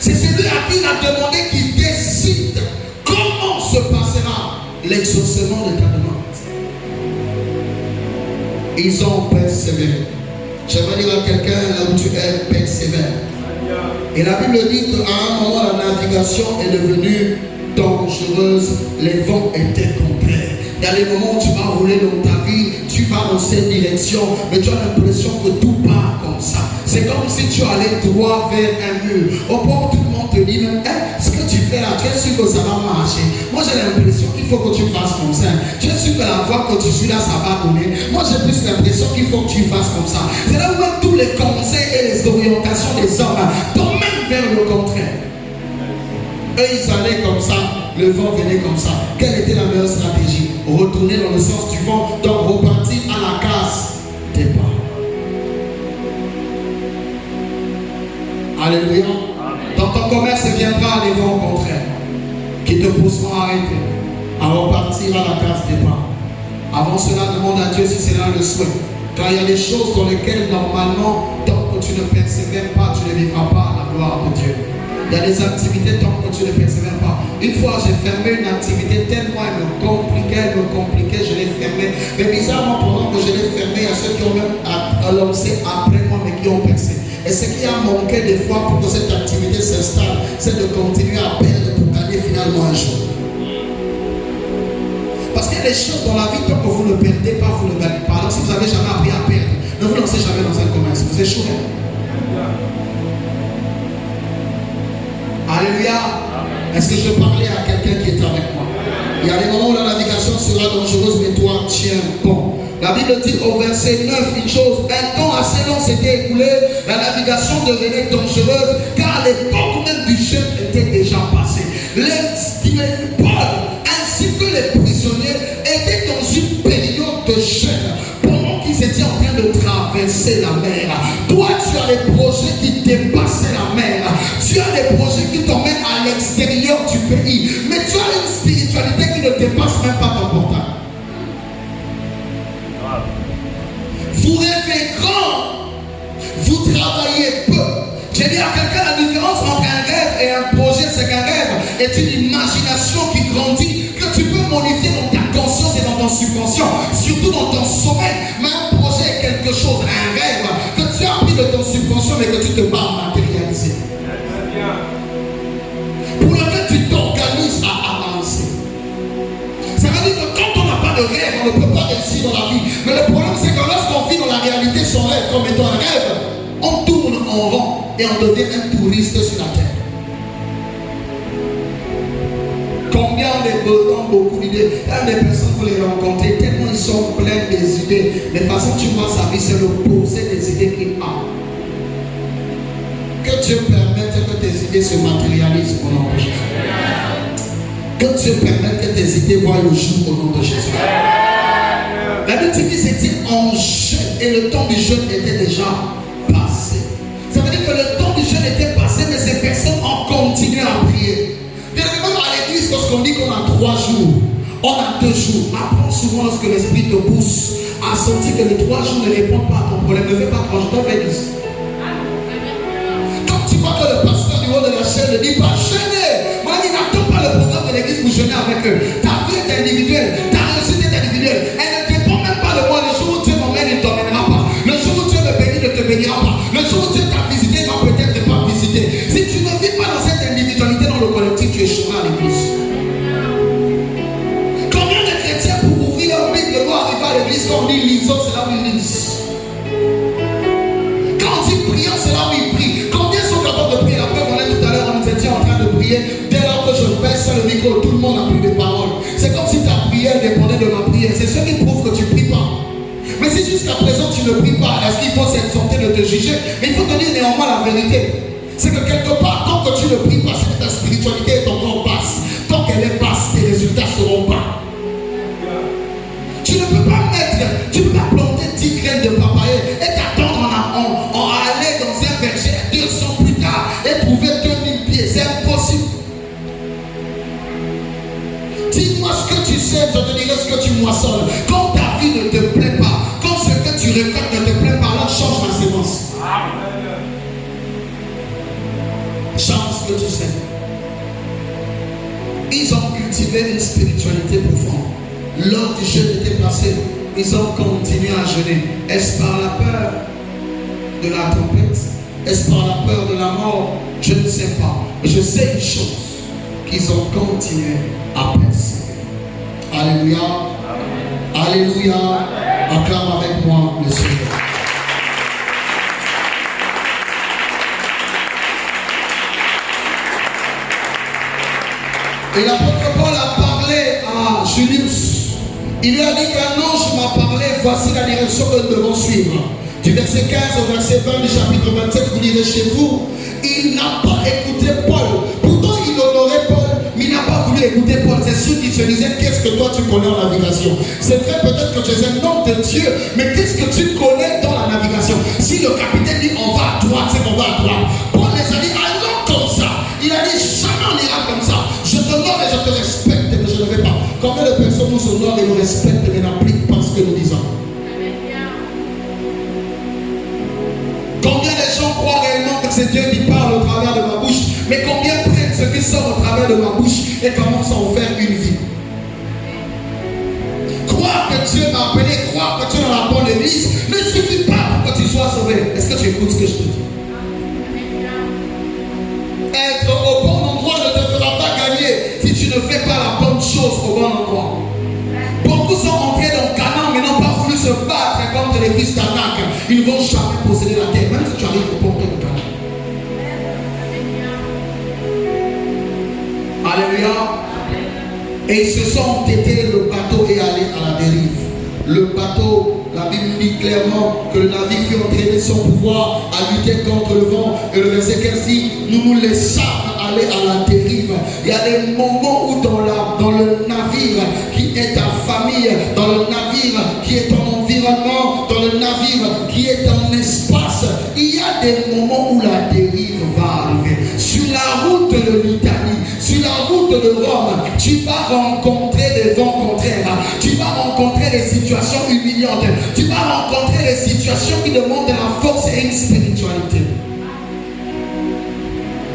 C'est celui à qui il a demandé qui décide comment se passera l'exaucement de ta demande. Ils ont persévéré. J'aimerais dire à quelqu'un là où tu es, persévère. Et la Bible dit qu'à un moment la navigation est devenue dangereuse, les vents étaient contraires. Il y a les moments où tu vas rouler dans ta vie, tu vas dans cette direction, mais tu as l'impression que tout part comme comme ça. C'est comme si tu allais droit vers un mur. Au point où tout le monde te dit, mais ce que tu fais là, tu es sûr que ça va marcher. Moi j'ai l'impression qu'il faut que tu fasses comme ça. Tu es sûr que la voie que tu suis là, ça va donner. Moi j'ai plus l'impression qu'il faut que tu fasses comme ça. C'est là où même tous les conseils et les orientations des hommes t'emmènent vers le contraire. Eux ils allaient comme ça, le vent venait comme ça. Quelle était la meilleure stratégie? Retourner dans le sens du vent, donc repartir à la case départ. Alléluia. Dans ton commerce, viendra les vents contraires qui te pousseront à arrêter, à repartir à la case départ. Avant cela, demande à Dieu si c'est là le souhait. Car il y a des choses dans lesquelles normalement, tant que tu ne persévères pas, tu ne vivras pas la gloire de Dieu. Il y a des activités tant que tu ne persévères pas. Une fois, j'ai fermé une activité tellement elle me compliquait, je l'ai fermée. Mais bizarrement, pendant que je l'ai fermée, il y a ceux qui ont même lancé après moi, mais qui ont percé. Et ce qui a manqué des fois pour que cette activité s'installe, c'est de continuer à perdre pour gagner finalement un jour. Parce qu'il y a des choses dans la vie, tant que vous ne perdez pas, vous ne gagnez pas. Alors si vous n'avez jamais appris à perdre, ne vous lancez jamais dans un commerce, vous échouez. Alléluia. Est-ce que je parlais à quelqu'un qui est avec moi? Il y a des moments où la navigation sera dangereuse, mais toi, tiens bon. La Bible dit au verset 9 une chose, un temps assez long s'était écoulé, la navigation devenait dangereuse, car l'époque même du jeûne était déjà passée. Les Paul ainsi que les prisonniers étaient dans une période de jeûne, pendant qu'ils étaient en train de traverser la mer. Toi, tu as des projets qui dépassaient la mer. Tu as des projets qui t'emmènent à l'extérieur du pays. Mais tu as une spiritualité qui ne dépasse même pas ton portail. Vous rêvez grand, vous travaillez peu. J'ai dit à quelqu'un la différence entre un rêve et un projet, c'est qu'un rêve est une imagination qui grandit, que tu peux modifier dans ta conscience et dans ton subconscient, surtout dans ton sommeil. Mais un projet est quelque chose, un rêve que tu as pris de ton subconscient mais que tu te bats à matérialiser. Pour lequel tu t'organises à avancer. Ça veut dire que quand on n'a pas de rêve, on ne peut pas réussir dans la vie. Mais le problème, c'est que lorsqu'on vit dans la réalité son rêve comme étant un rêve, on tourne en rond et on devient un touriste sur la terre. Combien de besoins, beaucoup d'idées. Là, des personnes, vous les rencontrez, tellement ils sont pleins des idées. Mais de toute façon, tu vois sa vie, c'est l'opposé des idées qu'il a. Que Dieu permette que tes idées se matérialisent au nom de Jésus. Que Dieu permette que tes idées voient le jour au nom de Jésus. La Bible dit qu'ils étaient en jeûne et le temps du jeûne était déjà passé. Ça veut dire que le temps du jeûne était passé, mais ces personnes ont continué à prier. Bien évidemment, à l'église, lorsqu'on dit qu'on a 3 jours, on a 2 jours. Apprends souvent lorsque l'esprit te pousse à sentir que les 3 jours ne répondent pas à ton problème. Ne fais pas 3 jours, t'en fais 10. Quand tu vois que le pasteur du haut de la chaîne ne dit pas jeûner, moi il n'attend pas le programme de l'église pour jeûner avec eux. Ta vie est individuelle, ta réussite est individuelle. Elle ne dépend même pas de moi. Le jour où Dieu m'emmène, il ne t'emmènera pas. Le jour où Dieu me bénit, il ne te bénira pas. Le jour où Dieu t'a visité, il va peut-être pas visiter. Si tu ne vis pas dans cette individualité dans le collectif, tu échoueras à l'église. Combien de chrétiens pour ouvrir leur Bible de loi arriver à l'église quand on dit lisons, c'est là où ils lisent. Quand on dit prions, c'est là où ils prient. Combien sont capables de prier? La preuve, on est tout à l'heure, on nous était en train de prier. Dès lors que je baisse le micro, tout le monde n'a plus de paroles. C'est comme si ta prière dépendait de ma prière. C'est ce qui prouve que tu ne pries pas. Mais si jusqu'à présent tu ne pries pas, est-ce qu'il faut s'exhorter de te juger? Mais il faut te dire néanmoins la vérité. C'est que quelque part, tant que tu ne pries pas, c'est que ta spiritualité est encore basse. Tant qu'elle est basse, tes résultats seront bas. Tu ne peux pas planter 10 graines de papaye et t'attendre à aller dans un verger 200 plus tard et trouver 2000 pieds. C'est impossible. Dis-moi ce que tu sais, je te dirai ce que tu moissonnes. Quand ta vie ne te plaît pas, quand ce que tu récoltes ne te plaît pas, alors change la sémence. Change ce que tu sais. Ils ont cultivé une spiritualité profonde. Lors du jeûne était passé, ils ont continué à jeûner. Est-ce par la peur de la tempête? Est-ce par la peur de la mort? Je ne sais pas. Mais je sais une chose, qu'ils ont continué à persévérer. Alléluia. Amen. Alléluia. Acclame avec moi le Seigneur. Et l'apôtre Paul a parlé à Julius. Il lui a dit qu'un ange m'a parlé, voici la direction que nous devons suivre. Du verset 15 au verset 20 du chapitre 27, vous lirez chez vous. Il n'a pas écouté Paul. Pourtant, il honorait Paul, mais il n'a pas voulu écouter Paul. C'est sûr qu'il se disait, qu'est-ce que toi tu connais en navigation? C'est vrai peut-être que tu es un homme de Dieu, mais qu'est-ce que tu connais dans la navigation? Si le capitaine dit, on va à droite, c'est qu'on va à droite. Paul les a dit, allons comme ça. Il a dit, jamais on ira comme ça. Je t'honore et je te respecte, mais je ne vais pas. Combien de personnes nous honorent et nous respectent, mais n'appliquent pas ce que nous disons? Combien de gens croient réellement que c'est Dieu qui parle au travers de ma bouche, mais combien prennent ce qui sort au travers de ma bouche et commencent à en faire une vie? Croire que Dieu m'a appelé, croire que tu es dans la bonne église ne suffit pas pour que tu sois sauvé. Est-ce que tu écoutes ce que je te dis? Être au bon endroit ne te fera pas gagner si tu ne fais pas la bonne chose au bon endroit. Beaucoup sont entrés dans Canaan mais n'ont pas voulu se battre contre les fils d'Anak. Ils ne vont jamais posséder la terre, même si tu arrives au port de Canaan. Alléluia. Et ils se sont entêtés, le bateau est allé à la dérive. Le bateau, la Bible dit clairement que le navire fut entraîné son pouvoir à lutter contre le vent. Et le verset 15 dit, nous nous laissâmes aller à la dérive. Il y a des moments où dans le navire qui est ta famille, dans le navire qui est ton environnement, dans le navire qui est ton espace, il y a des moments où la dérive va arriver. Sur la route de l'Italie, sur la route de Rome, tu vas rencontrer des vents contraires, tu vas rencontrer des situations humiliantes, tu vas rencontrer des situations qui demandent de la force et une spiritualité.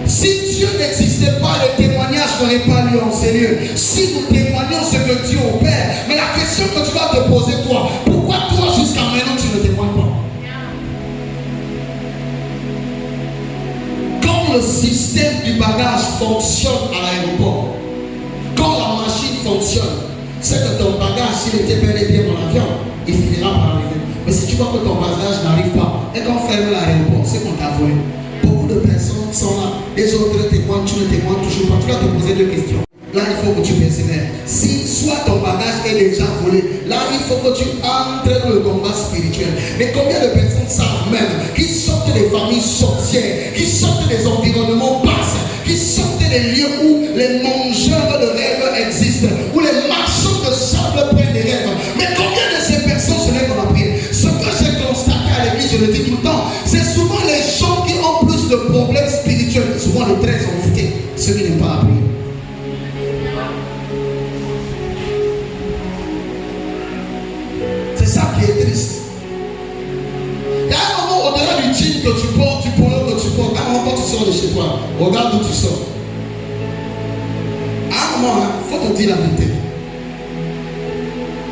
Si Dieu n'existait pas, les témoignages n'auraient pas lieu en ces lieux. Si nous témoignons ce que Dieu opère, mais la question que tu vas te poser toi, pourquoi toi jusqu'à maintenant tu ne témoignes pas? Quand le système du bagage fonctionne à l'aéroport, quand la machine fonctionne, c'est que ton bagage, s'il était bel et bien dans l'avion, il finira par arriver. Mais si tu vois que ton bagage n'arrive pas, et qu'on ferme l'aéroport, c'est qu'on t'a volé. Beaucoup de personnes sont là, les autres témoignent, tu ne témoignes toujours pas. Tu vas te poser deux questions. Là, il faut que tu persévères. Si soit ton bagage est déjà volé, là, il faut que tu entres dans le combat spirituel. Mais combien de personnes savent même qui sortent des familles sorcières, qui sortent des environnements basses, qui sortent des lieux où les mangeurs de rêves existent, où les marchands de sable prennent des rêves. Mais combien de ces personnes se lèvent dans la prière? Ce que j'ai constaté à l'église, je le dis tout le temps, c'est souvent les gens qui ont plus de problèmes spirituels, souvent les très envoûtés, ceux qui n'aiment pas la prière. C'est ça qui est triste. Il y a un moment au-delà du jean que tu portes, du polo que tu portes, à un moment quand tu sors de chez toi, regarde d'où tu sors. À un moment, il faut te dire la vérité.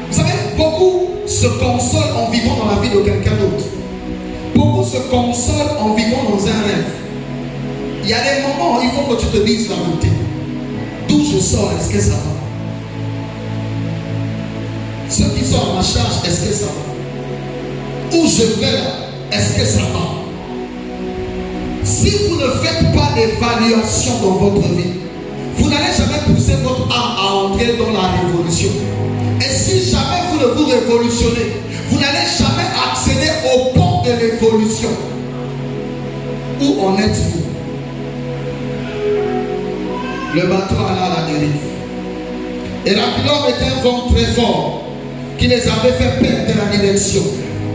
Vous savez, beaucoup se consolent en vivant dans la vie de quelqu'un d'autre. Beaucoup se consolent en vivant dans un rêve. Il y a des moments où il faut que tu te dises la vérité. D'où je sors, est-ce que ça va? Ceux qui sont à ma charge, est-ce que ça va? Où je vais là, est-ce que ça va? Si vous ne faites pas d'évaluation dans votre vie, vous n'allez jamais pousser votre âme à entrer dans la révolution. Et si jamais vous ne vous révolutionnez, vous n'allez jamais accéder au pont de l'évolution. Où en êtes-vous? Le bateau alla à la dérive. Et l'Aquilon était un vent très fort qui les avait fait perdre la direction.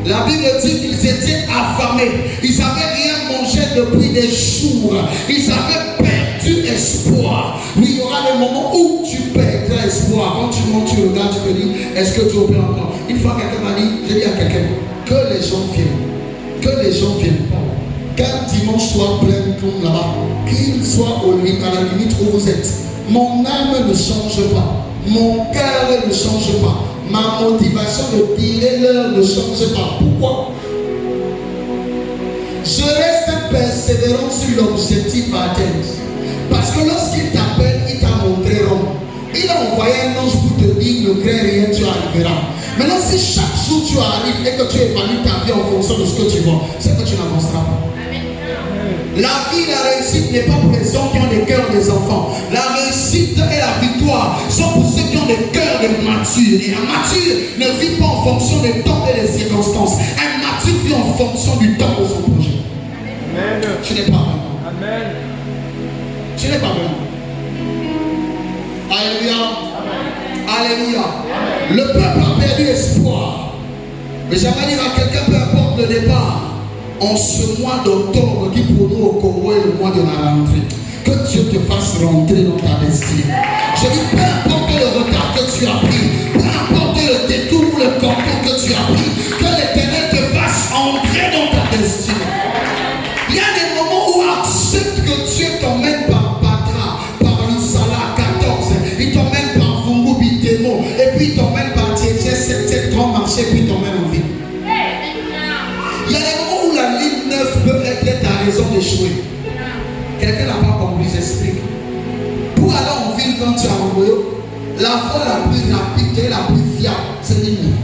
La Bible dit qu'ils étaient affamés. Ils n'avaient rien mangé depuis des jours. Ils avaient perdu espoir. Oui, il y aura des moments où tu perdras espoir. Quand tu montes, tu regardes, tu te dis, est-ce que tu opères encore? Une fois quelqu'un m'a dit, j'ai dit à quelqu'un, que les gens viennent. Que les gens viennent. Qu'un dimanche soit plein comme là-bas. Qu'il soit à la limite où vous êtes. Mon âme ne change pas. Mon cœur ne change pas. Ma motivation de tirer l'heure ne change pas. Pourquoi? Je reste persévérant sur l'objectif à atteindre. Parce que lorsqu'il t'appelle, il t'a montré Rome. Il a envoyé un ange pour te dire, ne crains rien, tu arriveras. Maintenant, si chaque jour tu arrives et que tu évalues ta vie en fonction de ce que tu vois, c'est que tu n'avanceras pas. La vie, la réussite n'est pas pour les hommes qui ont les cœurs des enfants. La réussite et la victoire sont pour ceux qui ont des cœurs de matures. Et un mature ne vit pas en fonction des temps et des circonstances. Un mature vit en fonction du temps de son projet. Amen. Tu n'es pas vraiment. Amen. Tu n'es pas vraiment. Alléluia. Alléluia. Le peuple a perdu espoir. Mais j'aimerais dire à quelqu'un, peu importe le départ, en ce mois d'octobre qui pour nous au Congo est le mois de la rentrée, que Dieu te fasse rentrer dans ta destinée. Je dis, peu importe le retard que tu as pris, peu importe le détour ou le concours que tu as pris, que l'Éternel te fasse entrer dans ta destinée. Il y a des moments où accepte que Dieu t'emmène par Batra, par Lusala 14, il t'emmène par Vungu Bitemo, et puis il t'emmène par Tietie 7 grand marché, puis il t'emmène en ville. Il y a des moments où la ligne 9 peut être ta raison d'échouer. Quelqu'un n'a pas compris, j'explique. Pour aller en ville quand tu as envoyé, la voie la plus rapide et la plus fiable, c'est ligne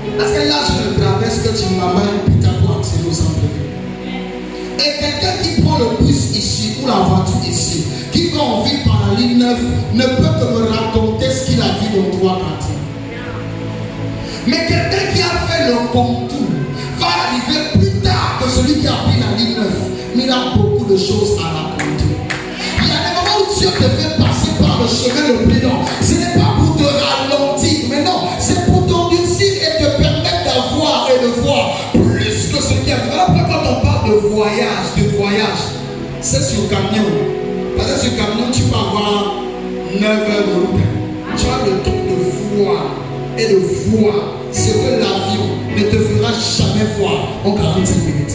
9. Parce que là, je ne traverse que tu m'amènes puis tu as pour accéder au centre-ville. Et quelqu'un qui prend le bus ici ou la voiture ici, qui va en ville par la ligne 9, ne peut que me raconter ce qu'il a vu dans 3 quartiers. Mais quelqu'un qui a fait le contour va arriver plus tard que celui qui a pris la ligne 9. Mais il a beaucoup de choses à raconter. Il y a des moments où Dieu te fait passer par le chemin le plus long. Ce n'est pas pour te ralentir, mais non, c'est pour t'endurcir et te permettre d'avoir et de voir plus que ce qui arrive. Après, quand on parle de voyage, c'est sur camion. Parce que sur camion, tu peux avoir 9 heures de route. Tu as le temps de voir et de voir ce que l'avion ne te fera jamais voir en 45 minutes.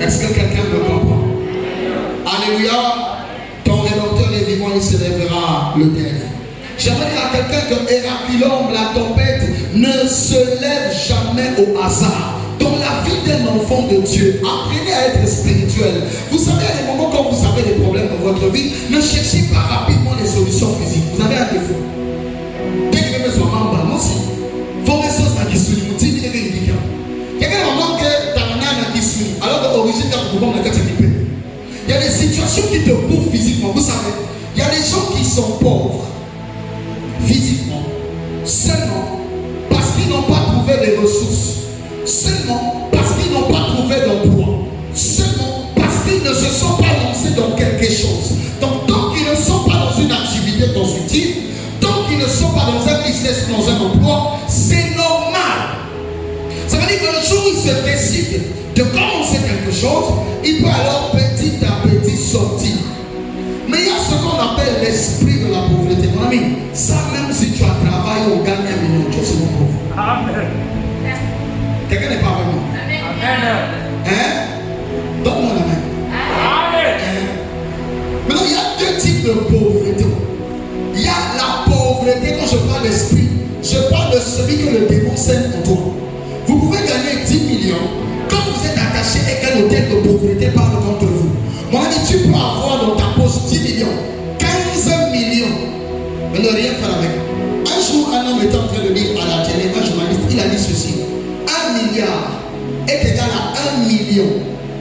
Est-ce que quelqu'un me comprend? Alléluia. Ton rédempteur est vivant, il se lèvera le dernier. J'aimerais dire à quelqu'un que Héraclum, la tempête, ne se lève jamais au hasard. Dans la vie d'un enfant de Dieu, apprenez à être spirituel. Vous savez, à des moments quand vous avez des problèmes dans votre vie, ne cherchez pas rapidement les solutions physiques. Vous avez un défaut. Dès que vous êtes membre, moi aussi. Vos ressources dans qui sont les quelqu'un va manquer dans qui alors que l'origine d'un problème dans le il y a des situations qui te bouffent physiquement. Vous savez, il y a des gens qui sont pauvres physiquement seulement parce qu'ils n'ont pas trouvé les ressources, seulement parce qu'ils n'ont pas trouvé d'emploi, seulement parce qu'ils ne se sont pas lancés dans quelque chose. Donc tant qu'ils ne sont pas dans une activité constructive, tant qu'ils ne sont pas dans un business, dans un emploi, c'est normal. Ça veut dire que le jour où il se décide de commencer quelque chose, il peut alors petit à petit sortir. Mais il y a ce qu'on appelle l'esprit de la pauvreté. Mon ami, ça même si tu as travaillé au gagne 1 million, tu es souvent pauvre. Amen. Quelqu'un n'est pas vraiment. Amen. Hein? Donne-moi la main. Amen. Maintenant, il y a 2 types de pauvreté. Il y a la pauvreté, quand je parle d'esprit, je parle de celui que le démon sème en toi. Vous pouvez gagner 10 millions quand vous êtes attaché et qu'un hôtel de pauvreté parle contre vous. Mon ami, tu peux avoir dans ta poche 10 millions, 15 millions, mais ne rien faire avec. Un jour, un homme était en train de dire à la télé, un journaliste, il a dit ceci: 1 milliard est égal à 1 million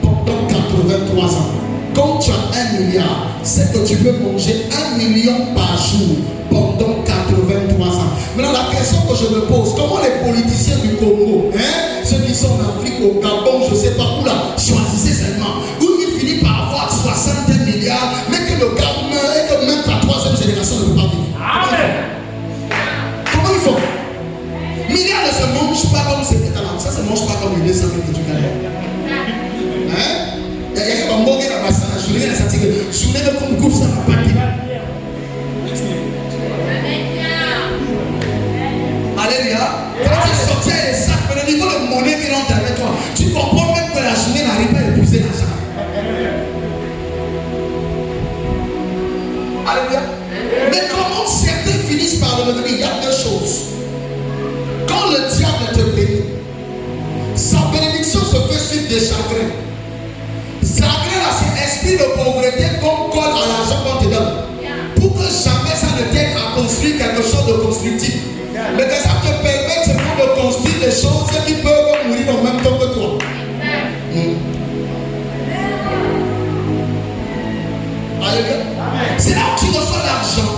pendant 83 ans. Quand tu as 1 milliard, c'est que tu peux manger 1 million par jour pendant 83 ans. Maintenant, la question que je me pose, comment les politiciens du Congo, ceux qui sont en Afrique, au Gabon, je ne sais pas où là, choisissez seulement, où ils finissent par avoir 60 milliards, mais que le gars meurt et que même la 3e génération ne peut pas vivre. Amen. Comment ils font? Milliards ne se mangent pas comme c'est talent. Ça ne se mange pas comme les 200 000 que tu gagnes. Il y a quelqu'un qui va mourir dans la salle, je ne sais pas si je ne sais pas comme ça n'a pas dit. Alléluia. Quand tu sortais les sacs, mais le niveau de monnaie qui rentre avec toi, tu comprends même que la journée n'arrive pas à épuiser l'argent. Alléluia. Mais comment certains finissent par le devenir? Il y a 2 choses. Quand le diable te bénit, sa bénédiction se fait suivre des chagrins. Chagrin là, c'est esprit de pauvreté qu'on colle à l'argent qu'on te donne. Pour que jamais ça ne t'aide à construire quelque chose de constructif. Mais que ça te permet seulement de construire des choses qui peuvent C'est là où tu reçois l'argent.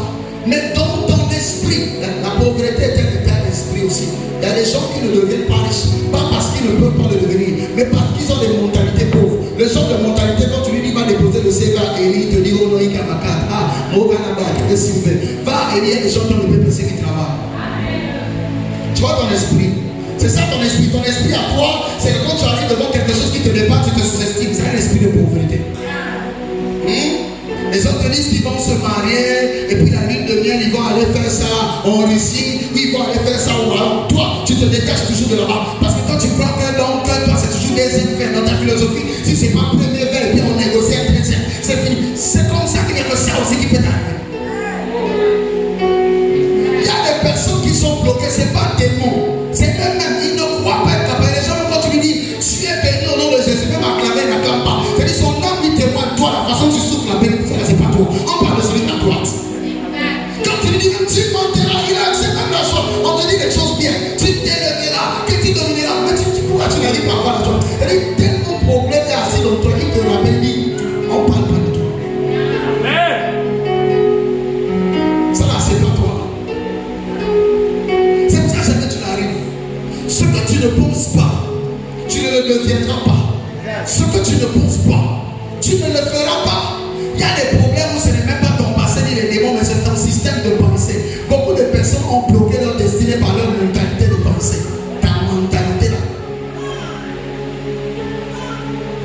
Mais dans ton esprit, la pauvreté est un état d'esprit aussi. Il y a des gens qui ne deviennent pas riches, pas parce qu'ils ne peuvent pas le devenir, mais parce qu'ils ont des mentalités pauvres. Le genre de mentalité, quand tu lui dis va déposer le CV à Eli, il te dit oh non, il y a ma carte. Ah, mon Canada, s'il vous plaît. Va à Eli, il y a des gens dans le PPC qui travaillent. Tu vois ton esprit. C'est ça ton esprit. Ton esprit à toi, c'est que quand tu arrives devant quelque chose qui te dépasse, tu te sous-estimes. C'est un esprit de pauvreté. Les autres disent qu'ils vont se marier et puis la lune de miel, ils vont aller faire ça en Russie, ou ils vont aller faire ça au Maroc. Toi, tu te détaches toujours de là-bas. Parce que quand tu prends un long cœur, toi, c'est toujours deuxième verre dans ta philosophie. Si c'est pas premier verre, puis on négocie un deuxième, c'est fini. C'est comme ça qu'il y a que ça aussi qui peut t'arriver. Il y a des personnes qui sont bloquées, c'est pas des mots. C'est eux-mêmes, ils ne croient pas être capables. Les gens, quand tu lui dis, tu es béni au nom de Jésus, même acclamer, n'acclame pas. C'est-à-dire son âme, il témoigne, toi, la façon dont tu souffles la bénédiction, c'est pas toi. On parle de celui de la droite. Quand tu lui dis, tu monteras, il accepte la chose. On te dit des choses bien. Tu t'élèveras, que tu domineras. Mais tu pourras, tu n'arrives pas à voir la chose. C'est-à-dire, tellement problème est assis dans toi, il te rappelle, dit, on parle pas de toi. Ça là, c'est pas toi. C'est pour ça que tu n'arrives. Ce que tu ne penses pas, tu ne le deviendras pas. Ce que tu ne penses pas, tu ne le feras pas. Il y a des problèmes où ce n'est même pas ton passé ni les démons, mais c'est ton système de pensée. Beaucoup de personnes ont bloqué leur destinée par leur mentalité de pensée. Ta mentalité là.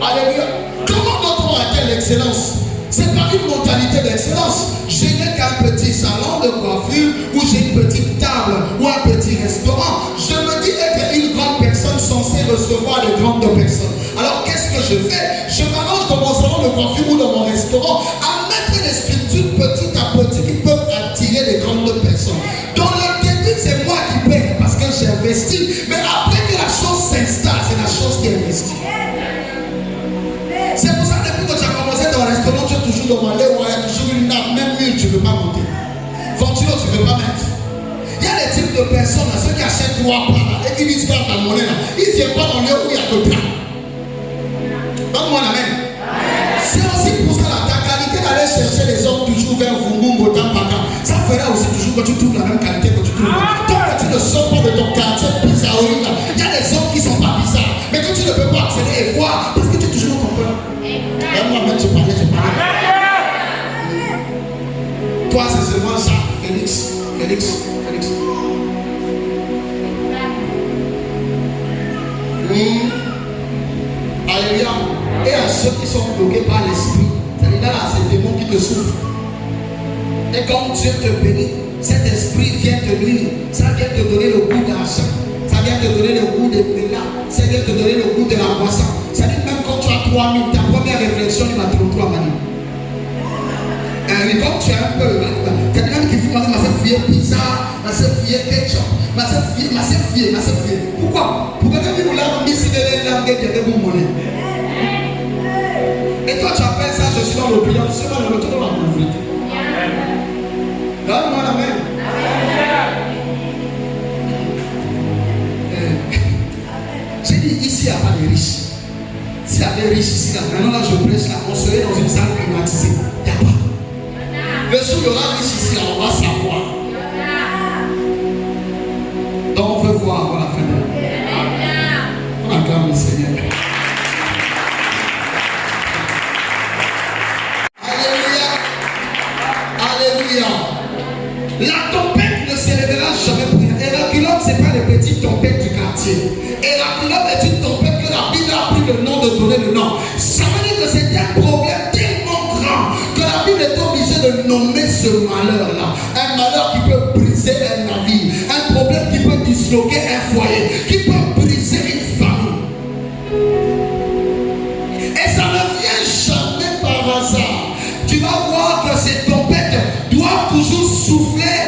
Alléluia. Comment doit-on atteindre l'excellence? C'est pas une mentalité d'excellence. Je n'ai qu'un petit salon de coiffure ou j'ai une petite table ou un petit restaurant. Je me dis être une grande personne censée recevoir de grandes personnes. Alors qu'est-ce que je fais? Je m'arrange dans mon salon de coiffure ou dans mon restaurant à mettre des structures petit à petit qui peuvent attirer des grandes personnes. Dans le début, c'est moi qui paye parce que j'ai investi. Mais après que la chose s'installe, c'est la chose qui est investie. C'est pour ça que depuis que tu as commencé dans le restaurant, tu es toujours demandé, ouais, il y a toujours une nappe, même mur, tu ne veux pas monter. Ventilo, tu ne veux pas mettre. Il y a des types de personnes, là, ceux qui achètent 3 plats et qui disent pas ta monnaie là, ils ne viennent pas dans lieu où il y a que plat. Donne-moi la main. C'est aussi pour ça là, ta qualité d'aller chercher les hommes toujours vers Vungu, Botan, Paka. Ça fera aussi toujours que tu trouves la même qualité que tu trouves. Tant que tu ne sors pas de ton quartier bizarrerie là, il y a des hommes qui ne sont pas bizarres. Mais que tu ne peux pas accéder et voir parce que tu es toujours dans ton cœur. Moi-même, je parlais. Toi, c'est seulement ça, Félix. Alléluia. Et à ceux qui sont bloqués par l'esprit, c'est-à-dire là, c'est des démons qui te souffrent. Et quand Dieu te bénit, cet esprit vient te nuire. Ça vient te donner le goût d'argent. Ça vient te donner le goût de l'âme. Ça vient te donner le goût de la boisson. Ça dit même quand tu as 3 000, ta première réflexion, il va te retrouver à Manu. Mais quand tu as un peu, tu as des gens qui font ma fier pizza, ma fier ketchup, ma fier. Pourquoi? Pour que tu vous l'avez mis si les langues de vous monnaie. Et toi tu appelles ça, je suis dans l'opinion, c'est pas le retour dans la pauvreté. Donne-moi la main. J'ai dit ici il n'y a pas de riches. S'il y a des riches ici, là, maintenant là je prêche là, on serait dans une salle climatisée. Il n'y a pas. Le jour où il y aura riche ici, là, on va savoir. Donc on veut voir avant la fin de l'année. On acclame le Seigneur. Alléluia. La tempête ne s'élèvera jamais pour rien. Héraclone, ce n'est pas les petites tempêtes du quartier. Héraclone est une tempête que la Bible a pris le nom de donner le nom. Ça veut dire que c'est un problème tellement grand que la Bible est obligée de nommer ce malheur-là. Un malheur qui peut briser un navire. Un problème qui peut disloquer un foyer. Qui peut briser une famille. Et ça ne vient jamais par hasard. Tu vas voir que ces tempêtes doivent toujours souffler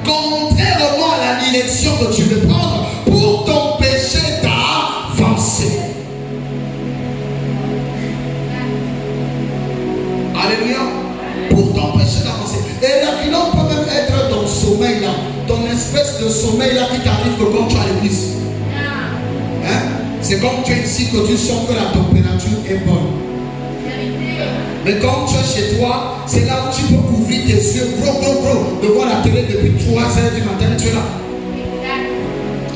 contrairement à la direction que tu veux prendre pour t'empêcher d'avancer. Alléluia. Pour t'empêcher d'avancer. Et Héraclone peut même être dans le sommeil là, ton espèce de sommeil là qui t'arrive que quand tu es à l'église. Hein? C'est comme tu es ici que tu sens que la température est bonne. Mais quand tu es chez toi, c'est là où tu peux ouvrir 3h du matin, tu es là.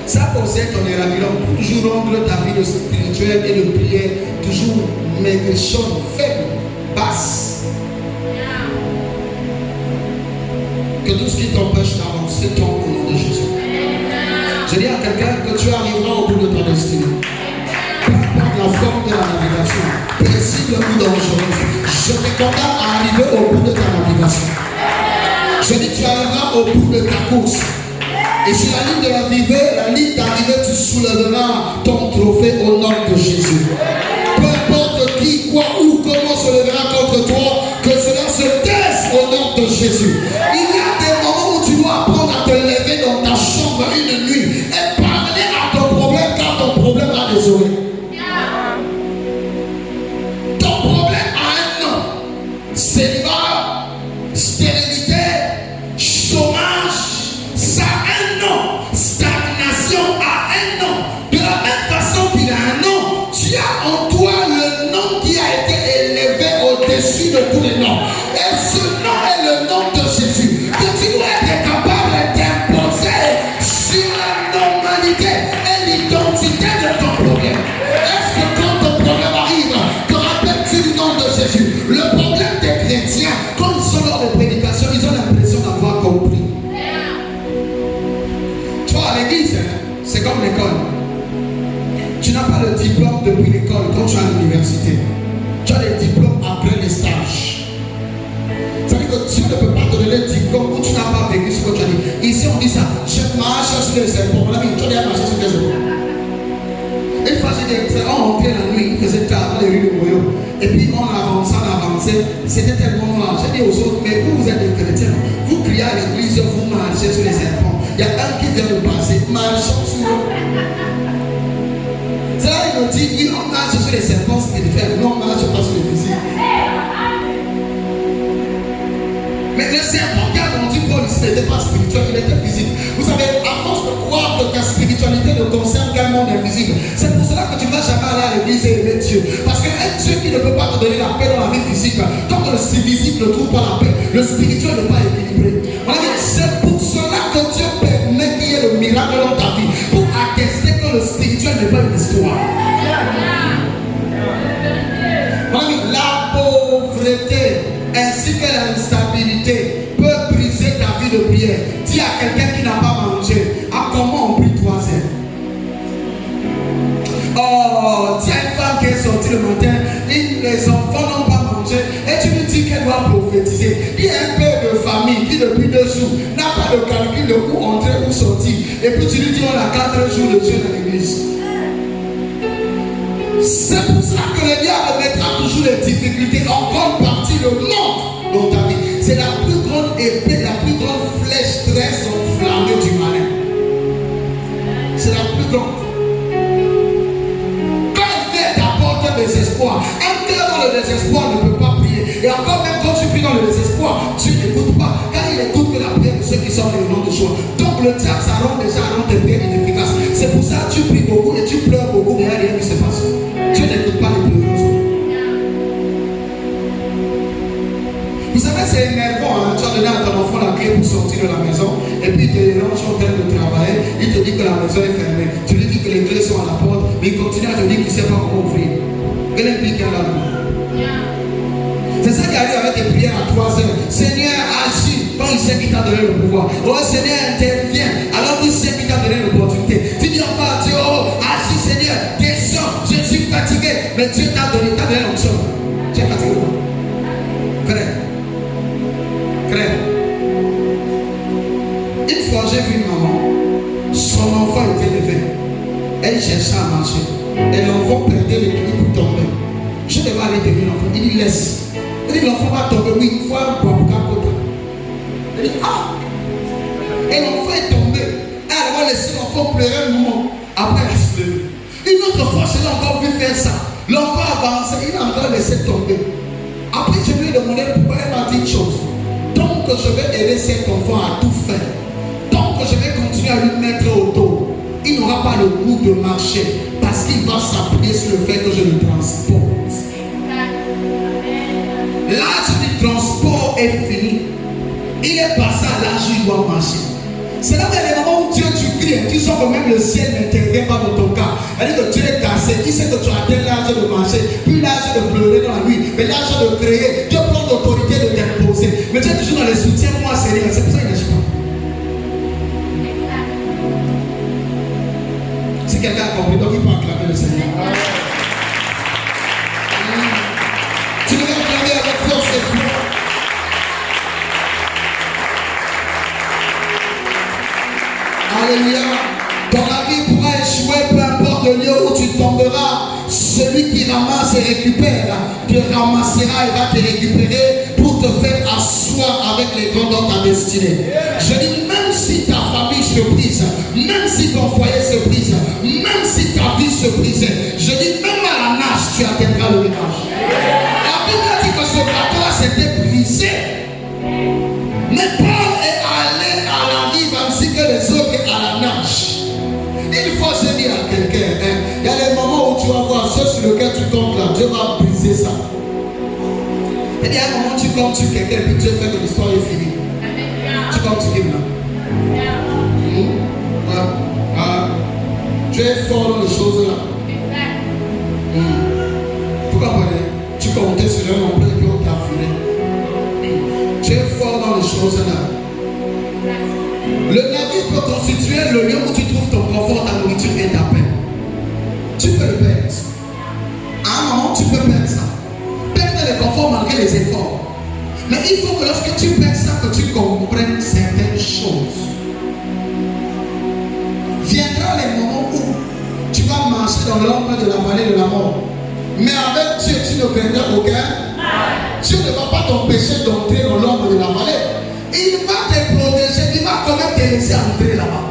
Ça possède ton éradilant pour toujours rendre ta vie de spirituelle et de prière toujours maigrichonne, faible, basse. Que tout ce qui t'empêche d'avancer tombe au nom de Jésus. Je dis à quelqu'un que tu arriveras au bout de ta destinée. Peu importe la forme de la navigation, paisible ou dangereuse, je te condamne à arriver au bout de ta navigation. Je dis tu arriveras au bout de ta course. Et sur la ligne de d'arrivée, tu soulèveras ton trophée au nom de Jésus. Peu importe qui, quoi, où, comment se lèvera contre toi, que cela se taise au nom de Jésus. Il y a des moments où tu dois apprendre à te lever dans ta chambre une nuit et parler à ton problème car ton problème a des oreilles. Ton problème a un nom. Célibat, stérilité, chômage, ça a un nom. Stagnation a un nom. De la même façon qu'il a un nom, tu as en toi le nom qui a été élevé au-dessus de tous les noms. Et ce nom est le nom de Jésus. Que tu dois être capable d'imposer sur la normalité et l'identité de ton problème. Est-ce que quand ton problème arrive, te rappelles-tu du nom de Jésus? Le problème des chrétiens, quand ils sont lors de prédication, ils ont l'impression d'avoir compris. À l'église, c'est comme l'école. Tu n'as pas le diplôme depuis l'école quand tu es à l'université. Tu as les diplômes après les stages. Ça veut dire que Dieu ne peut pas te donner le diplôme où tu n'as pas vécu ce que tu as dit. Ici, on dit ça. Je marche sur les serpents. On a dit, tu as marché sur les serpents. Une fois, on rentrait la nuit, il faisait tard dans les rues de Moyo. Et puis, on avançait. C'était tellement noir. J'ai dit aux autres, mais vous êtes des chrétiens. Vous criez à l'église, vous marchez sur les serpents. Il y a un qui vient de passer, marchant sur eux. C'est là il me dit, oui, on marche sur les serpents spirituels, non, on marche pas sur les physiques. Mais le serpent qui a vendu Paul, il n'était pas spirituel, il était physique. Vous savez, à force de croire que ta spiritualité ne concerne qu'un monde invisible, c'est pour cela que tu ne vas jamais aller à l'église et aimer Dieu. Parce qu'un Dieu qui ne peut pas te donner la paix dans la vie physique, comme le physique ne trouve pas la paix, le spirituel n'est pas équilibré. C'est pour cela que Dieu permet qu'il y ait le miracle dans ta vie, pour attester que le spirituel n'est pas une histoire. La pauvreté ainsi que l'instabilité peut briser ta vie de prière. Dis à quelqu'un qui n'a pas mangé, à comment on prie 3 heures? Oh, dis à une femme qui est sortie le matin, les enfants n'ont pas mangé, et tu lui dis qu'elle doit prophétiser. Il y a un père de famille qui depuis 2 jours n'a pas de calcul de où entrer ou sortir, et puis tu lui dis on a 4 jours de Dieu dans l'église. C'est pour ça que le diable mettra toujours les difficultés, en grande partie le manque dans ta vie. C'est la plus grande épée, la plus grande flèche très enflammée du malin. C'est la plus grande. Quand il vient t'apporter le désespoir, un cœur dans le désespoir ne peut pas prier. Et encore même quand tu pries dans le désespoir, tu n'écoutes pas, car il écoute que la prière de ceux qui sont dans le nom de joie. Donc le diable, ça rend déjà tes prières inefficaces. C'est pour ça que tu pries beaucoup et tu pleures beaucoup, mais il n'y a rien qui se passe. Dieu n'écoute pas les pleurs. Vous savez, c'est énervant, hein? Tu as donné à ton enfant la clé pour sortir de la maison, et puis il te dérange en train de travailler, il te dit que la maison est fermée, tu lui dis que les clés sont à la porte, mais il continue à te dire qu'il ne sait pas comment ouvrir. Quel implique là-dedans? C'est ça qui arrive avec tes prières à 3 heures. Seigneur, agis, quand il sait qu'il t'a donné le pouvoir. Oh Seigneur, interviens, alors qu'il sait qu'il t'a donné l'opportunité. Tu dis enfin à Dieu, oh, agis Seigneur, descends, je suis fatigué, mais Dieu t'a donné l'onction. Tu es fatigué. Frère. Une fois j'ai vu une maman, son enfant était levé, elle cherchait à marcher, et l'enfant perdait l'équilibre pour tomber. Je devais aller tenir l'enfant, il dit laisse. Il dit l'enfant va tomber, oui, il faut un bois pour capoter. Il dit ah! Et l'enfant est tombé, elle va laisser l'enfant pleurer un moment, après elle se lève. Une autre fois, je l'ai encore vu faire ça. L'enfant avançait, il a encore laissé tomber. Après je lui ai demandé pourquoi, elle m'a dit une chose. Donc je vais aider cet enfant à tout faire. Donc je vais continuer à lui mettre au dos. Il n'aura pas le goût de marcher parce qu'il va s'appuyer sur le fait que je le transporte. L'âge du transport est fini. Il est passé à l'âge où il doit marcher. C'est là où il y a des moments où Dieu tu cries, tu sens que même le ciel n'intervient pas dans ton cas. Elle dit que Dieu est cassé, il sait que tu as atteint l'âge de marcher, puis l'âge de pleurer dans la nuit, mais l'âge de créer. Dieu prend l'autorité de t'imposer. Mais tu es toujours dans les soutiens, moi c'est rien, c'est pour ça qu'il n'agit pas. Si quelqu'un a compris, donc il peut acclamer le Seigneur. Tu devais acclamer avec force et foi. Alléluia. Ton vie pourra échouer, peu importe le lieu où tu tomberas. Celui qui ramasse et récupère te ramassera et va te récupérer pour te faire asseoir avec les grands dans ta destinée. Je dis, même si ta famille se brise, même si ton foyer se brise, même si ta vie se brise, je dis, même à la nage, tu atteindras le ménage. La Bible dit que ce bateau-là s'était brisé. Mais Paul est allé à la rive ainsi que les autres à la nage. Il faut se dire à quelqu'un, il y a des moments où tu vas voir ceux sur lesquels tu tombes là, Dieu va briser ça. Il y a un moment où tu tombes sur quelqu'un et puis Dieu fait que l'histoire est finie. Tu tombes sur qui là? Tu es fort dans les choses là. Pourquoi pas? Tu comptais sur un emploi et puis on t'a filé. Tu es fort dans les choses là. Le navire peut constituer le lieu où tu trouves ton confort, ta nourriture et ta paix. Tu peux le perdre. À un moment, tu peux perdre ça. Perdre le confort malgré les efforts. Mais il faut que lorsque tu perds ça, que tu comprennes certaines choses. Viendra les moments où tu vas marcher dans l'ombre de la vallée de la mort. Mais avec Dieu, tu ne perdras aucun. Dieu ne va pas t'empêcher d'entrer dans l'ombre de la vallée. Il va te protéger, il va quand même te laisser entrer là-bas.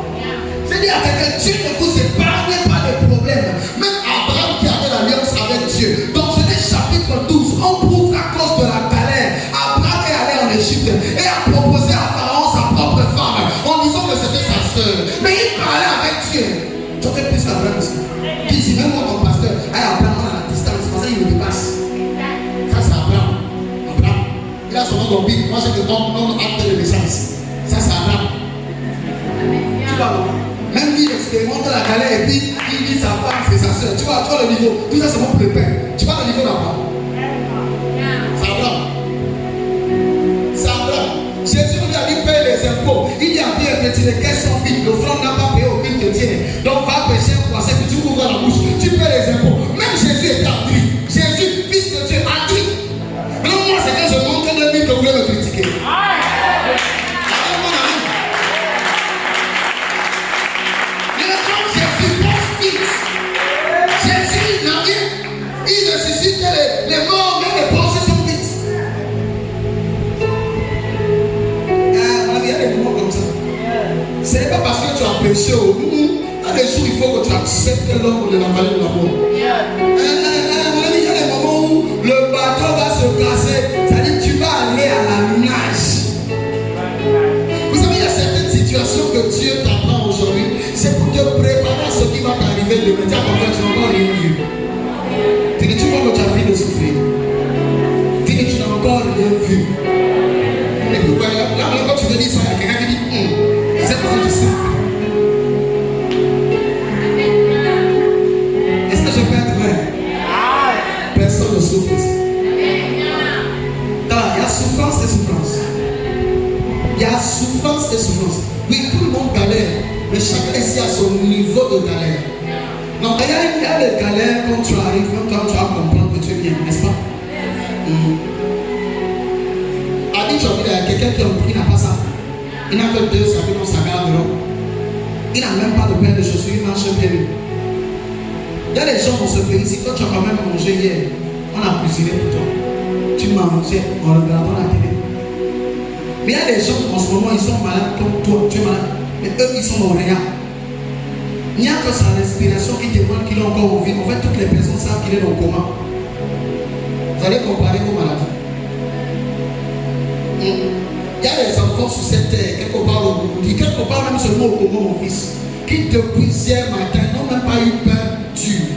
C'est-à-dire que Dieu ne vous épargne pas de problèmes. Même Abraham qui avait l'alliance avec Dieu. Dans Genèse chapitre 12, on prouve qu'à cause de la galère, Abraham est allé en Égypte et a proposé à Pharaon sa propre femme en disant que c'était sa soeur. Mais il parlait avec Dieu. Tu aurais plus Abraham aussi. Qui dit même moi ton pasteur, Abraham on a la distance, parce qu'il me dépasse. Ça c'est Abraham. Il a son nom dans la Bible. Moi j'ai le nom acte de naissance. Ça c'est Abraham. Tu vois, même lui il expérimente la galère et puis il dit sa femme c'est sa soeur. Tu vois le niveau. Tout ça c'est bon pour le père. Tu vois le niveau là-bas. C'est Abraham. C'est Abraham. Jésus lui a dit paye les impôts. Il dit à Pierre que les caisses sont vides. L'offrande n'a pas payé aucune te tienne. Donc va pêcher un poisson et tu ouvres la bouche. Tu payes les impôts. Même Jésus est appris. Jésus, fils de Dieu, a dit. Non, moi, c'est quand je montre de lui que vous voulez me critiquer. Jésus n'a rien. Il ressuscite les morts, mais les pensées sont vides. Il y a des moments comme ça. Ce n'est pas parce que tu as péché au bout. À des jours, il faut que tu acceptes l'ombre de la vallée de la mort. Il y a des moments où le bateau va se casser. C'est-à-dire que tu vas aller à la nage. Vous savez, il y a certaines situations que Dieu t'apprend aujourd'hui. C'est pour te préparer à ce qui va t'arriver demain. Tu n'as encore rien vu. Tu dis, tu vois que tu as fini de souffrir. Tu dis, tu n'as encore rien vu. Et pourquoi là, quand tu te dis ça, il y a quelqu'un qui dit, c'est parce que tu souffres. Est-ce que je peux être vrai? Personne ne souffre ici. Il y a souffrance et souffrance. Il y a souffrance et souffrance. Oui, tout le monde galère, mais chacun ici a son niveau de galère. Donc il y a des galères quand tu arrives, quand tu vas comprendre que tu es bien, n'est-ce pas? À dit il y a quelqu'un qui n'a pas ça. Il n'a que 2 habits dans sa garde-robe. Il n'a même pas de paire de chaussures, il marche bien. Il y a des gens dans ce pays, si quand tu as quand même mangé hier, on a cuisiné pour toi. Tu mangeais en regardant la télé. Mais il y a des gens en ce moment, ils sont malades comme toi, tu es malade. Mais eux, ils sont dans rien. Il n'y a que sa respiration qui témoigne qu'il est encore en vie. En fait, toutes les personnes savent qu'il est dans le coma. Vous allez comparer vos maladies. Il y a des enfants sur cette terre, quelque part au Burundi, quelque part même seulement au Congo, mon fils, qui depuis hier matin n'ont même pas eu peinture.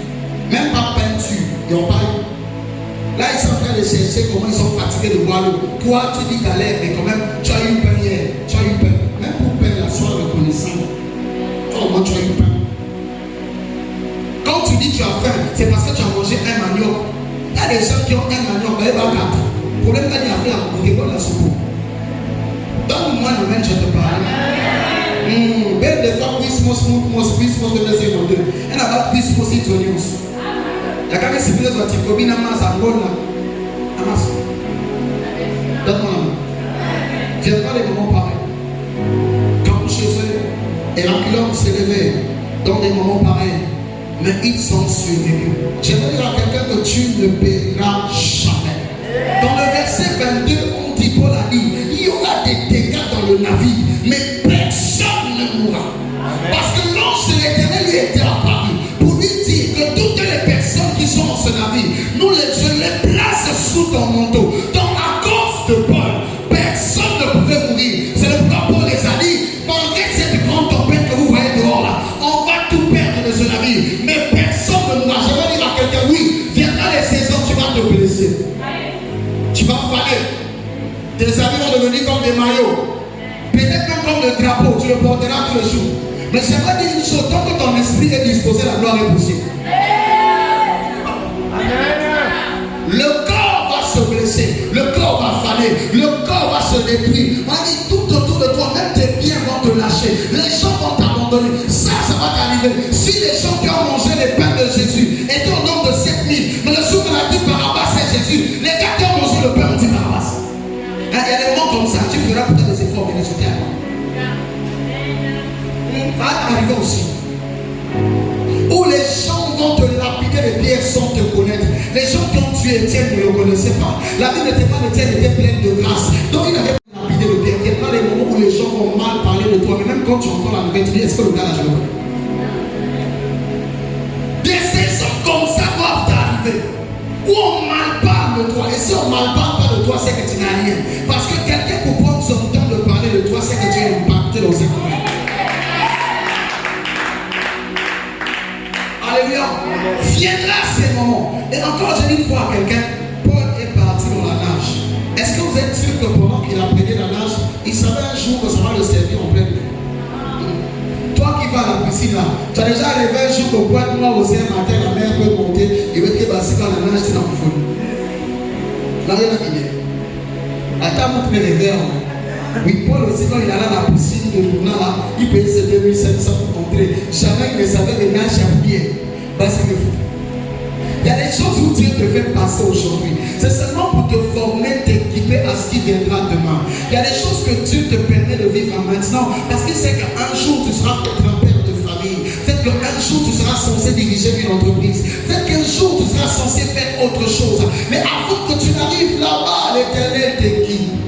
Même pas peinture. Ils n'ont pas eu. Là, ils sont en train de chercher comment ils sont fatigués de boire l'eau. Toi, tu dis galère, mais quand même, tu as eu pain hier. Tu as eu pain. Même pour pain, la soirée reconnaissance. c'est parce que tu as mangé un manioc. Il y a des gens qui ont un manioc, ils vont gâter. Le problème qu'il y a fait à côté de la soupe. Donc, moi, je te parle. Belle de fois, Christmas, de deuxième ou deux. Elle n'a pas Christmas, it's on news. Il y a quand même si vous êtes à Tikobina, Mas, Angola. Amas. Donne-moi la main. Viendra les moments pareils. Quand chez eux, et l'ambulance s'est levée dans des moments pareils, mais ils sont survécus. J'aimerais dire à quelqu'un que tu ne paieras jamais. Dans le verset 22, on dit, Paul a dit, il y aura des dégâts dans le navire, mais personne ne mourra. Parce que l'ange de l'Éternel lui était apparu pour lui dire que toutes les personnes qui sont dans ce navire, je les place sous ton manteau. Dans la cause de Paul, personne ne pouvait mourir. C'est le pourquoi Paul les a dit, malgré cette grande tempête que vous voyez dehors là, on va tout perdre de ce navire, mais personne ne mourra. Je vais dire à quelqu'un, oui, viendra les saisons, tu vas te blesser. Tu vas faner. Tes amis vont devenir comme des maillots. Peut-être même comme le drapeau, tu le porteras tous les jours. Mais j'aimerais dire une chose, tant que ton esprit est disposé, la gloire est possible. Le corps va se blesser, le corps va faner, le corps va se détruire. On dit tout autour de toi, même tes biens vont te lâcher, les gens vont t'abandonner. Ça va t'arriver. Si les gens qui ont mangé les pains de Jésus étaient au nombre de 7000, mais le jour qu'on a dit Barabbas c'est Jésus, les gars qui ont mangé le pain ont dit Barabbas. Il y a des moments comme ça, tu feras peut-être des efforts, mais résultats. Va arriver aussi. Où les gens vont te lapider les pierres sans te connaître. Les gens qui ont tué Étienne ne le connaissaient pas. La Bible n'était pas d'Étienne, était pleine de grâce. Donc il n'avait pas lapidé de pierre. Il y a pas les moments où les gens vont mal parler de toi. Mais même quand tu entends la nouvelle, tu dis, est-ce que le gars là, je le connais? Des saisons comme ça doivent t'arriver. Où on mal parle de toi. Et si on mal parle pas de toi, c'est que tu n'as rien. Parce que quelqu'un pour prendre son temps de parler de toi, c'est que tu es impacté dans cette vie. Alléluia. Viendra ces moments. Et encore, j'ai dit une fois à quelqu'un, Paul est parti dans la nage. Est-ce que vous êtes sûr que pendant qu'il apprenait la nage, il savait un jour que ça va le servir en pleine mer? Toi qui vas à la piscine là, tu as déjà rêvé un jour qu'au point de moi aussi un matin, la mer peut monter, il veut te passer dans la nage, c'est dans le fond. Là, il y a une idée. Attends, vous pouvez rêver. Oui, Paul aussi, quand il allait à la piscine de Luna là, il payait ses 2700 pour entrer. Jamais il ne savait les nages à pied. C'est le fou. Il y a des choses où Dieu te fait passer aujourd'hui. C'est seulement pour te former, t'équiper à ce qui viendra demain. Il y a des choses que Dieu te permet de vivre maintenant parce qu'il sait qu'un jour tu seras peut-être un père de famille. Peut-être qu'un jour tu seras censé diriger une entreprise. Peut-être qu'un jour tu seras censé faire autre chose. Mais avant que tu n'arrives là-bas, l'Éternel t'équipe.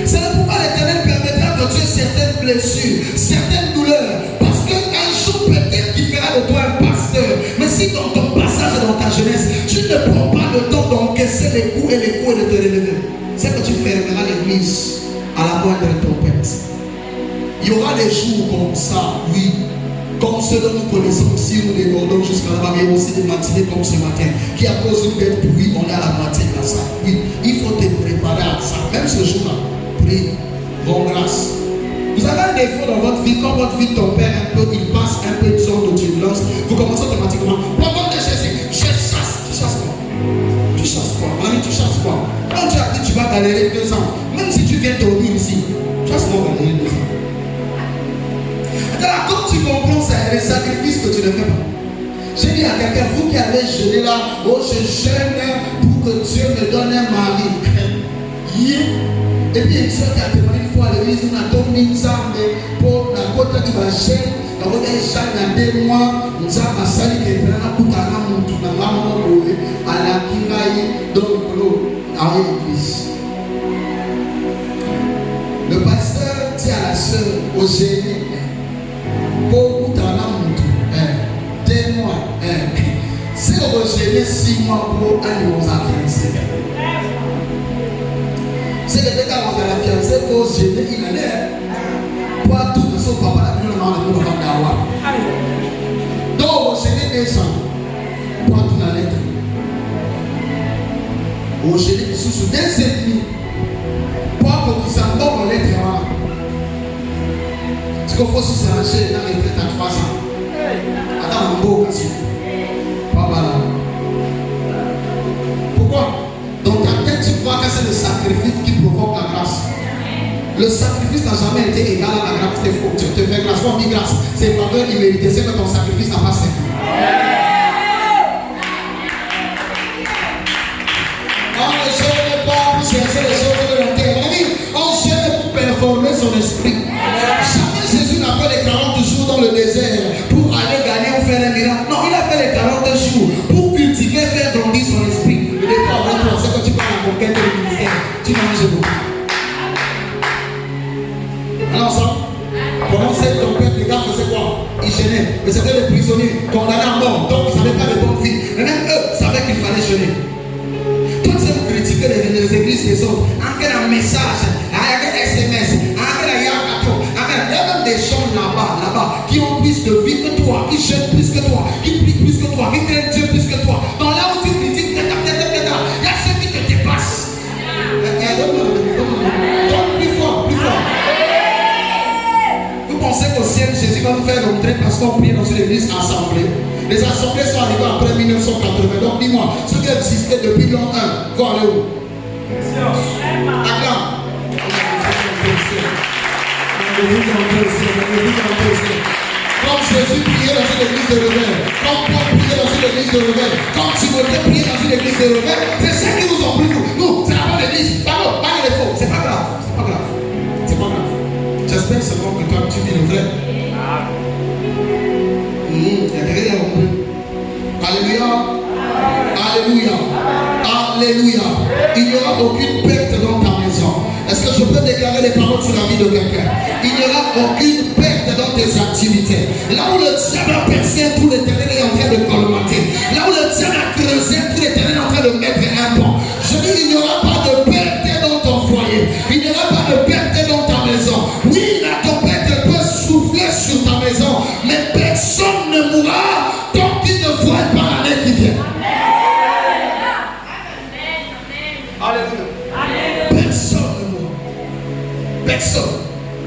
C'est pourquoi l'Éternel permettra que tu aies certaines blessures, certaines douleurs. Parce qu'un jour peut-être qu'il fera de toi un pasteur. Mais si dans ton passage et dans ta jeunesse, tu ne prends pas le temps d'encaisser les coups et de te relever, c'est que tu fermeras l'église à la moindre tempête. Il y aura des jours comme ça, oui. Comme ceux dont nous connaissons ici, nous débordons jusqu'à là-bas, mais aussi des matinées comme ce matin, qui à cause d'une bête pourrie, on est à la moitié de la salle. Oui, il faut te préparer à ça. Même ce jour-là, prie, bon grâce. Vous avez un défaut dans votre vie, quand votre vie tombe un peu, il passe un peu de zone de turbulence, vous commencez automatiquement. Pendant que je chasse, tu chasses quoi? Tu chasses quoi? Mamie, tu chasses quoi? Quand tu as dit tu vas galérer 2 ans, même si tu viens dormir ici, chasse-moi galérer 2 ans. Alors, quand tu comprends ça, il y a des sacrifices que tu ne fais pas. J'ai dit à quelqu'un, vous qui allez jeûner là, oh je jeûne pour que Dieu me donne un mari. Et puis, il s'est témoigné une fois à l'église, on a donné une arme pour la côte qui va gêner. La côte est gênée à 2 mois. Nous avons sali qui est prêt à couper à la montre, à la kiraï, donc l'eau, à l'église. Le pasteur dit à la soeur, au gêné, pour couper à la montre, 2 mois, c'est au gêné 6 mois pour aller aux affaires. C'est que dès qu'on a la fiancée, il faut se gêner, il en est. Pour tout de son papa, la plus grande de nous d'avoir. Donc, au gêner des gens, pour tout la lettre. Au gêner des sous des ennemis. Pour que nous sommes dans lettre. Parce qu'il faut se ranger dans les retraites à 3 ans. Attends, beau aussi. Pas mal. Pourquoi? Dans ta tête, tu crois que c'est le sacrifice qui provoque la grâce. Le sacrifice n'a jamais été égal à la grâce. C'est faux. Tu te fais grâce. On dit grâce. C'est faveur imméritée. C'est que ton sacrifice n'a pas servi. On ne gêne pas pour chercher les choses de la terre. On gêne pour performer son esprit. Jamais Jésus n'a fait les 40 jours dans le désert pour aller gagner ou faire un miracle. Non, il a fait les 40 jours pour cultiver, faire grandir son esprit. Le départ, c'est quand tu parles à conquête du ministère, tu manges beaucoup. Alors ensemble, pendant cette tempête, les gars faisaient quoi? Ils gênaient, mais c'était les prisonniers condamnés à mort, donc ils n'avaient pas de bonne vie. Mais même eux savaient qu'il fallait gêner. Toi, tu sais, critiquer les églises des autres, en quel message, en quel SMS, en quel yakato, il y a même des gens là-bas, qui ont plus de vie que toi, qui gênent plus que toi, qui prient plus que toi, qui craignent Dieu plus que toi. Donc là où tu critiques, il y a ceux qui te dépassent. Donc plus fort. Vous pensez qu'au ciel, Jésus va nous faire rentrer parce qu'on prie dans une église assemblée? Les assemblées sont arrivées après 1980. Donc dis-moi, ceux qui existaient depuis l'an 1, vont aller où? Acclame. Comme Jésus priait dans une église de rebelles, comme Paul priait dans une église de rebelles, comme Timothée priait dans une église de rebelles, c'est ça qui nous ont pris nous. Nous, c'est la bonne église. Pardon, pas les faux. C'est pas grave. J'espère seulement que toi tu vis le vrai. Alléluia. Il n'y aura aucune perte dans ta maison. Est-ce que je peux déclarer les paroles sur la vie de quelqu'un? Il n'y aura aucune perte dans tes activités. Là où le diable a percé, tout l'Éternel est en train de colmater. Là où le diable a creusé, tout l'Éternel est en train de mettre un pont. Je dis, il n'y aura pas de perte dans ton foyer. Il n'y aura pas de perte dans ta maison. Oui, la tempête peut souffler sur ta maison, mais personne ne mourra tant qu'il ne voit pas l'année qui vient. Personne ne mourra. Personne.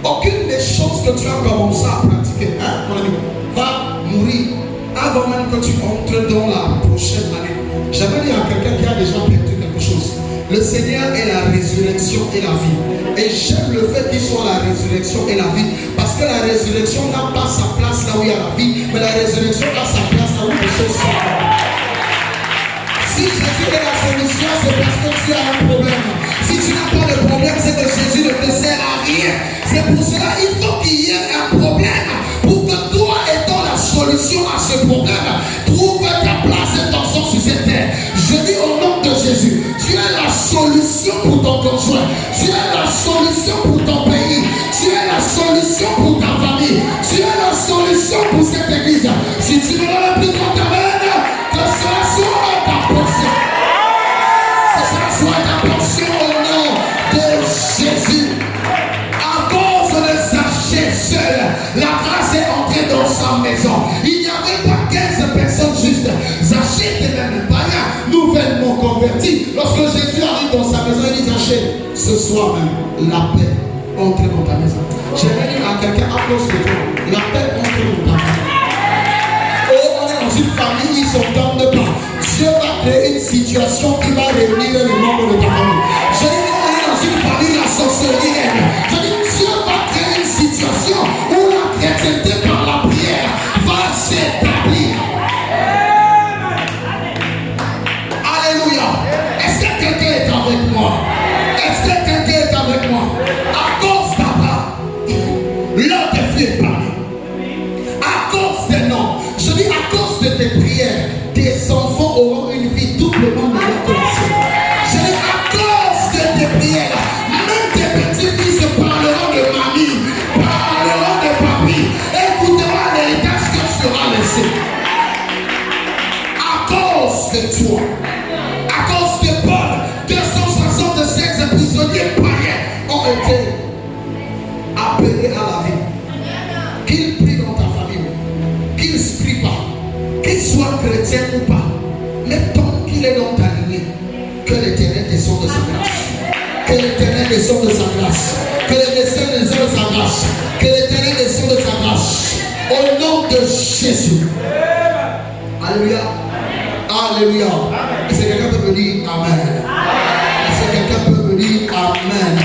Aucune des choses que tu as commencé à pratiquer, mon ami, va mourir avant même que tu entres dans la prochaine année. J'avais dit à quelqu'un qui a déjà perdu quelque chose. Le Seigneur est la résurrection et la vie. Et j'aime le fait qu'il soit la résurrection et la vie. Parce que la résurrection n'a pas sa place là où il y a la vie. Mais la résurrection a sa place là où les choses sont. Si Jésus est la solution, c'est parce que tu as un problème. Si tu n'as pas de problème, c'est que Jésus ne te sert à rien. C'est pour cela qu'il faut qu'il y ait un problème. Pour que toi, étant la solution à ce problème, trouve ta place et ton sens sur cette terre. Je dis au nom de Jésus, tu es la solution pour ton conjoint. Tu es la solution pour ton pays. Tu es la solution pour ta famille. Tu es la solution pour cette église. Si tu ne l'as plus dans ta main, que cela soit ta portion. Que cela soit ta portion au nom de Jésus. À cause de Zachée seul, la grâce est entrée dans sa maison. Il n'y avait pas 15 personnes justes. Zachée était même païen, nouvellement converti. Lorsque Jésus arrive dans sa maison, il dit Zachée, ce soir même, la paix entre dans ta maison. J'aimerais dire à quelqu'un, applaudis de toi. La paix entre dans ta maison. Oh, on est dans une famille qui ne s'entendent pas. Dieu va créer une situation qui va réunir les membres de ta famille. Je dis, on est dans une famille, la sorcellerie règne. Je dis, Dieu va créer une situation où la chrétienté par la prière va s'établir. Alléluia. Est-ce que quelqu'un est avec moi? Est-ce que quelqu'un est avec moi? À cause d'Abraham, l'un des filles est parmi. À cause des noms, je dis à cause de tes prières, tes enfants auront une vie doublement meilleure que la sienne. Je dis à cause de tes prières, même tes petits-fils parleront de mamie, parleront de papy, écouteront l'héritage que sera laissé. À cause de toi, à cause de Paul, 276 prisonniers païens ont été appelés à la vie. Qu'ils prient dans ta famille, qu'ils ne prient pas, qu'ils soient chrétiens ou pas, mais tant qu'il est dans ta lignée, que l'Éternel descende de sa grâce. Que l'Éternel descende de sa grâce. Que l'Éternel descende de sa grâce. Que l'Éternel descende de sa grâce. Au nom de Jésus. Alléluia. Alléluia. Est-ce que quelqu'un peut me dire Amen? Est-ce que quelqu'un peut me dire Amen?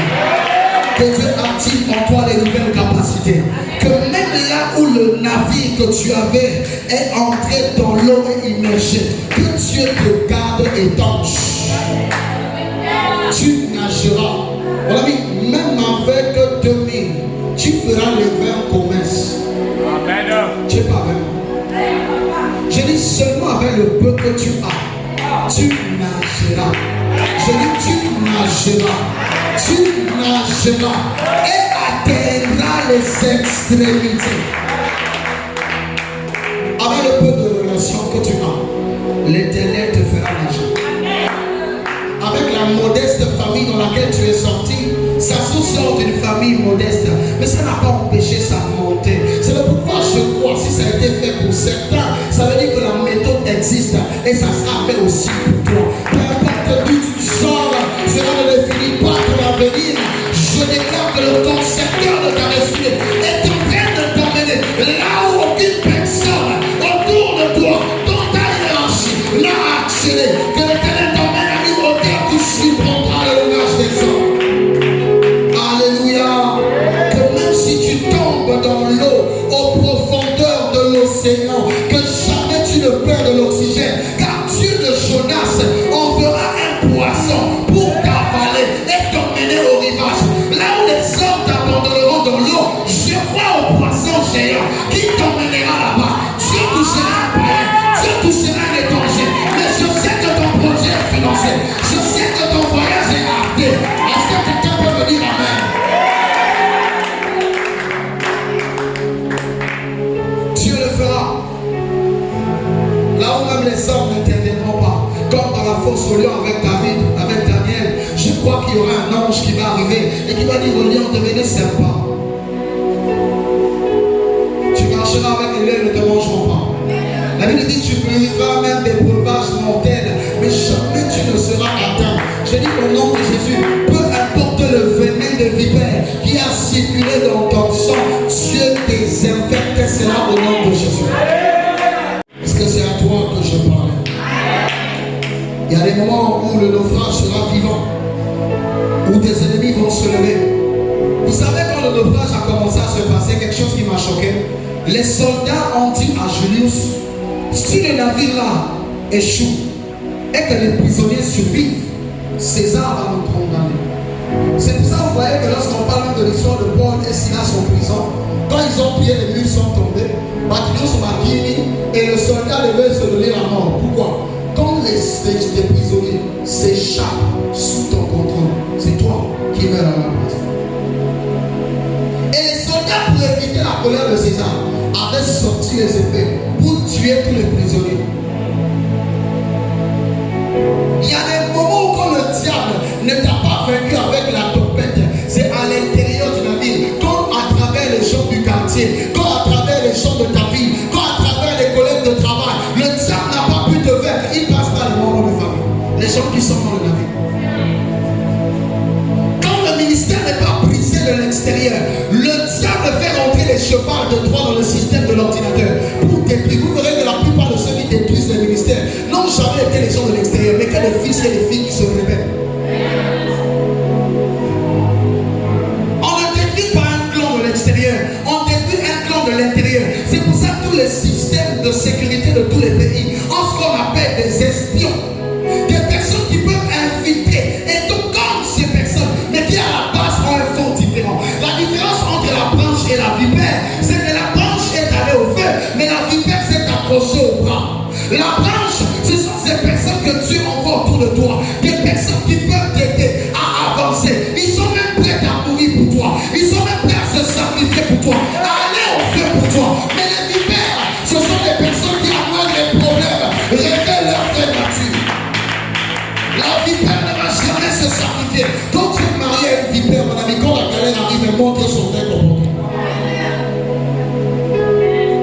Que Dieu active en toi les nouvelles capacités. Que même là où le navire que tu avais est entré dans l'eau et immergé, que Dieu te garde étanche. Tu nageras. Mon ami, même avec 2000, tu feras les 20 promesses. Tu n'es pas vraiment. Je dis seulement avec le peu que tu as, tu nageras. Je dis tu nageras. Tu nageras et atteindras les extrémités. Avec le peu de relations que tu as, l'Éternel te fera nager. Avec la modeste famille dans laquelle tu es sorti, ça sort d'une famille modeste, mais ça n'a pas empêché sa montée. C'est le pourquoi je crois, si ça a été fait pour certains, ça veut dire que la méthode existe et ça sera fait aussi pour toi. Peu importe d'où tu sors, cela ne définit pas ton avenir. Je déclare que le concepteur de ta destinée est en train de t'emmener là où aucune personne autour de toi, dans ta hiérarchie, n'a accéléré. Que l'Éternel t'emmène à une hauteur qui surprendra le langage des hommes. Alléluia. Que même si tu tombes dans l'eau, aux profondeurs de l'océan, que jamais tu ne perds de l'oxygène, car Dieu de Jonas enverra un poisson pour t'avaler et t'emmener au rivage. Là où les hommes t'abandonneront dans l'eau, je crois au poisson géant qui t'emmènera là-bas. Dieu touchera un païen, Dieu touchera un étranger. Mais je sais que ton projet est financé. Je sais que ton voyage est acté. Est-ce que quelqu'un peut me dire Amen? Dieu le fera. Là où même les hommes n'interviendront pas. Comme dans la fosse au lion avec David, avec Daniel, je crois qu'il y aura un ange qui va arriver et qui va dire au lion, devenez sympa. Tu marcheras avec les lions, ils ne te mangeront pas. La Bible dit tu vivras même des breuvages mortels, mais jamais tu ne seras atteint. Je dis au nom de Jésus, peu importe le venin de vipère qui a circulé dans ton sang, Dieu désinfecte cela au nom de Jésus. Est-ce que c'est à toi que je parle? Il y a des moments où le naufrage sera vivant, où tes ennemis vont se lever. Vous savez, quand le naufrage a commencé à se passer, quelque chose qui m'a choqué. Les soldats ont dit à Julius, si le navire là échoue et que les prisonniers survivent, César va nous condamner. C'est pour ça que vous voyez que lorsqu'on parle de l'histoire de Paul et Silas en prison, quand ils ont prié, les murs sont tombés, Barthélemy m'a guéri et le soldat devait se donner la mort. Pourquoi? Quand les prisonniers s'échappent sous ton contrôle, c'est toi qui meurs à la place. Et les soldats, pour éviter la colère de César, avaient sorti les épées pour tuer tous les prisonniers. Il y a des moments où quand le diable ne t'a pas vaincu avec la tempête, c'est à l'intérieur du navire, quand à travers les gens du quartier, quand à travers les gens de ta vie, quand à travers les collègues de travail, le diable n'a pas pu te vaincre, il passe par les membres de famille, les gens qui sont dans le navire. Quand le ministère n'est pas brisé de l'extérieur, le diable fait rentrer les chevals de droit dans le système de l'ordinateur pour détruire. Vous verrez que la plupart de ceux qui détruisent les ministères n'ont jamais été les gens de l'extérieur, mais que les fils et les filles qui se répètent. On ne détruit pas un clan de l'extérieur, on détruit un clan de l'intérieur. C'est pour ça que tous les systèmes de sécurité de tous les pays ont ce qu'on appelle des espions, des personnes qui peuvent infiltrer et donc comme ces personnes, mais qui à la base ont un fond différent. La différence entre la branche et la vipère, c'est que la branche est allée au feu, mais la vipère s'est accrochée au bras. La branche, ce sont ces personnes que Dieu envoie autour de toi, des personnes qui peuvent t'aider à avancer. Ils sont même prêts à mourir pour toi, ils sont même prêts à se sacrifier pour toi, à aller au feu pour toi. Mais les vipères, ce sont des personnes qui amènent les problèmes, révèlent leur vraie nature. La vipère ne va jamais se sacrifier. Quand tu es marié à une vipère, mon ami, quand la galère arrive, elle montre son vrai comportement.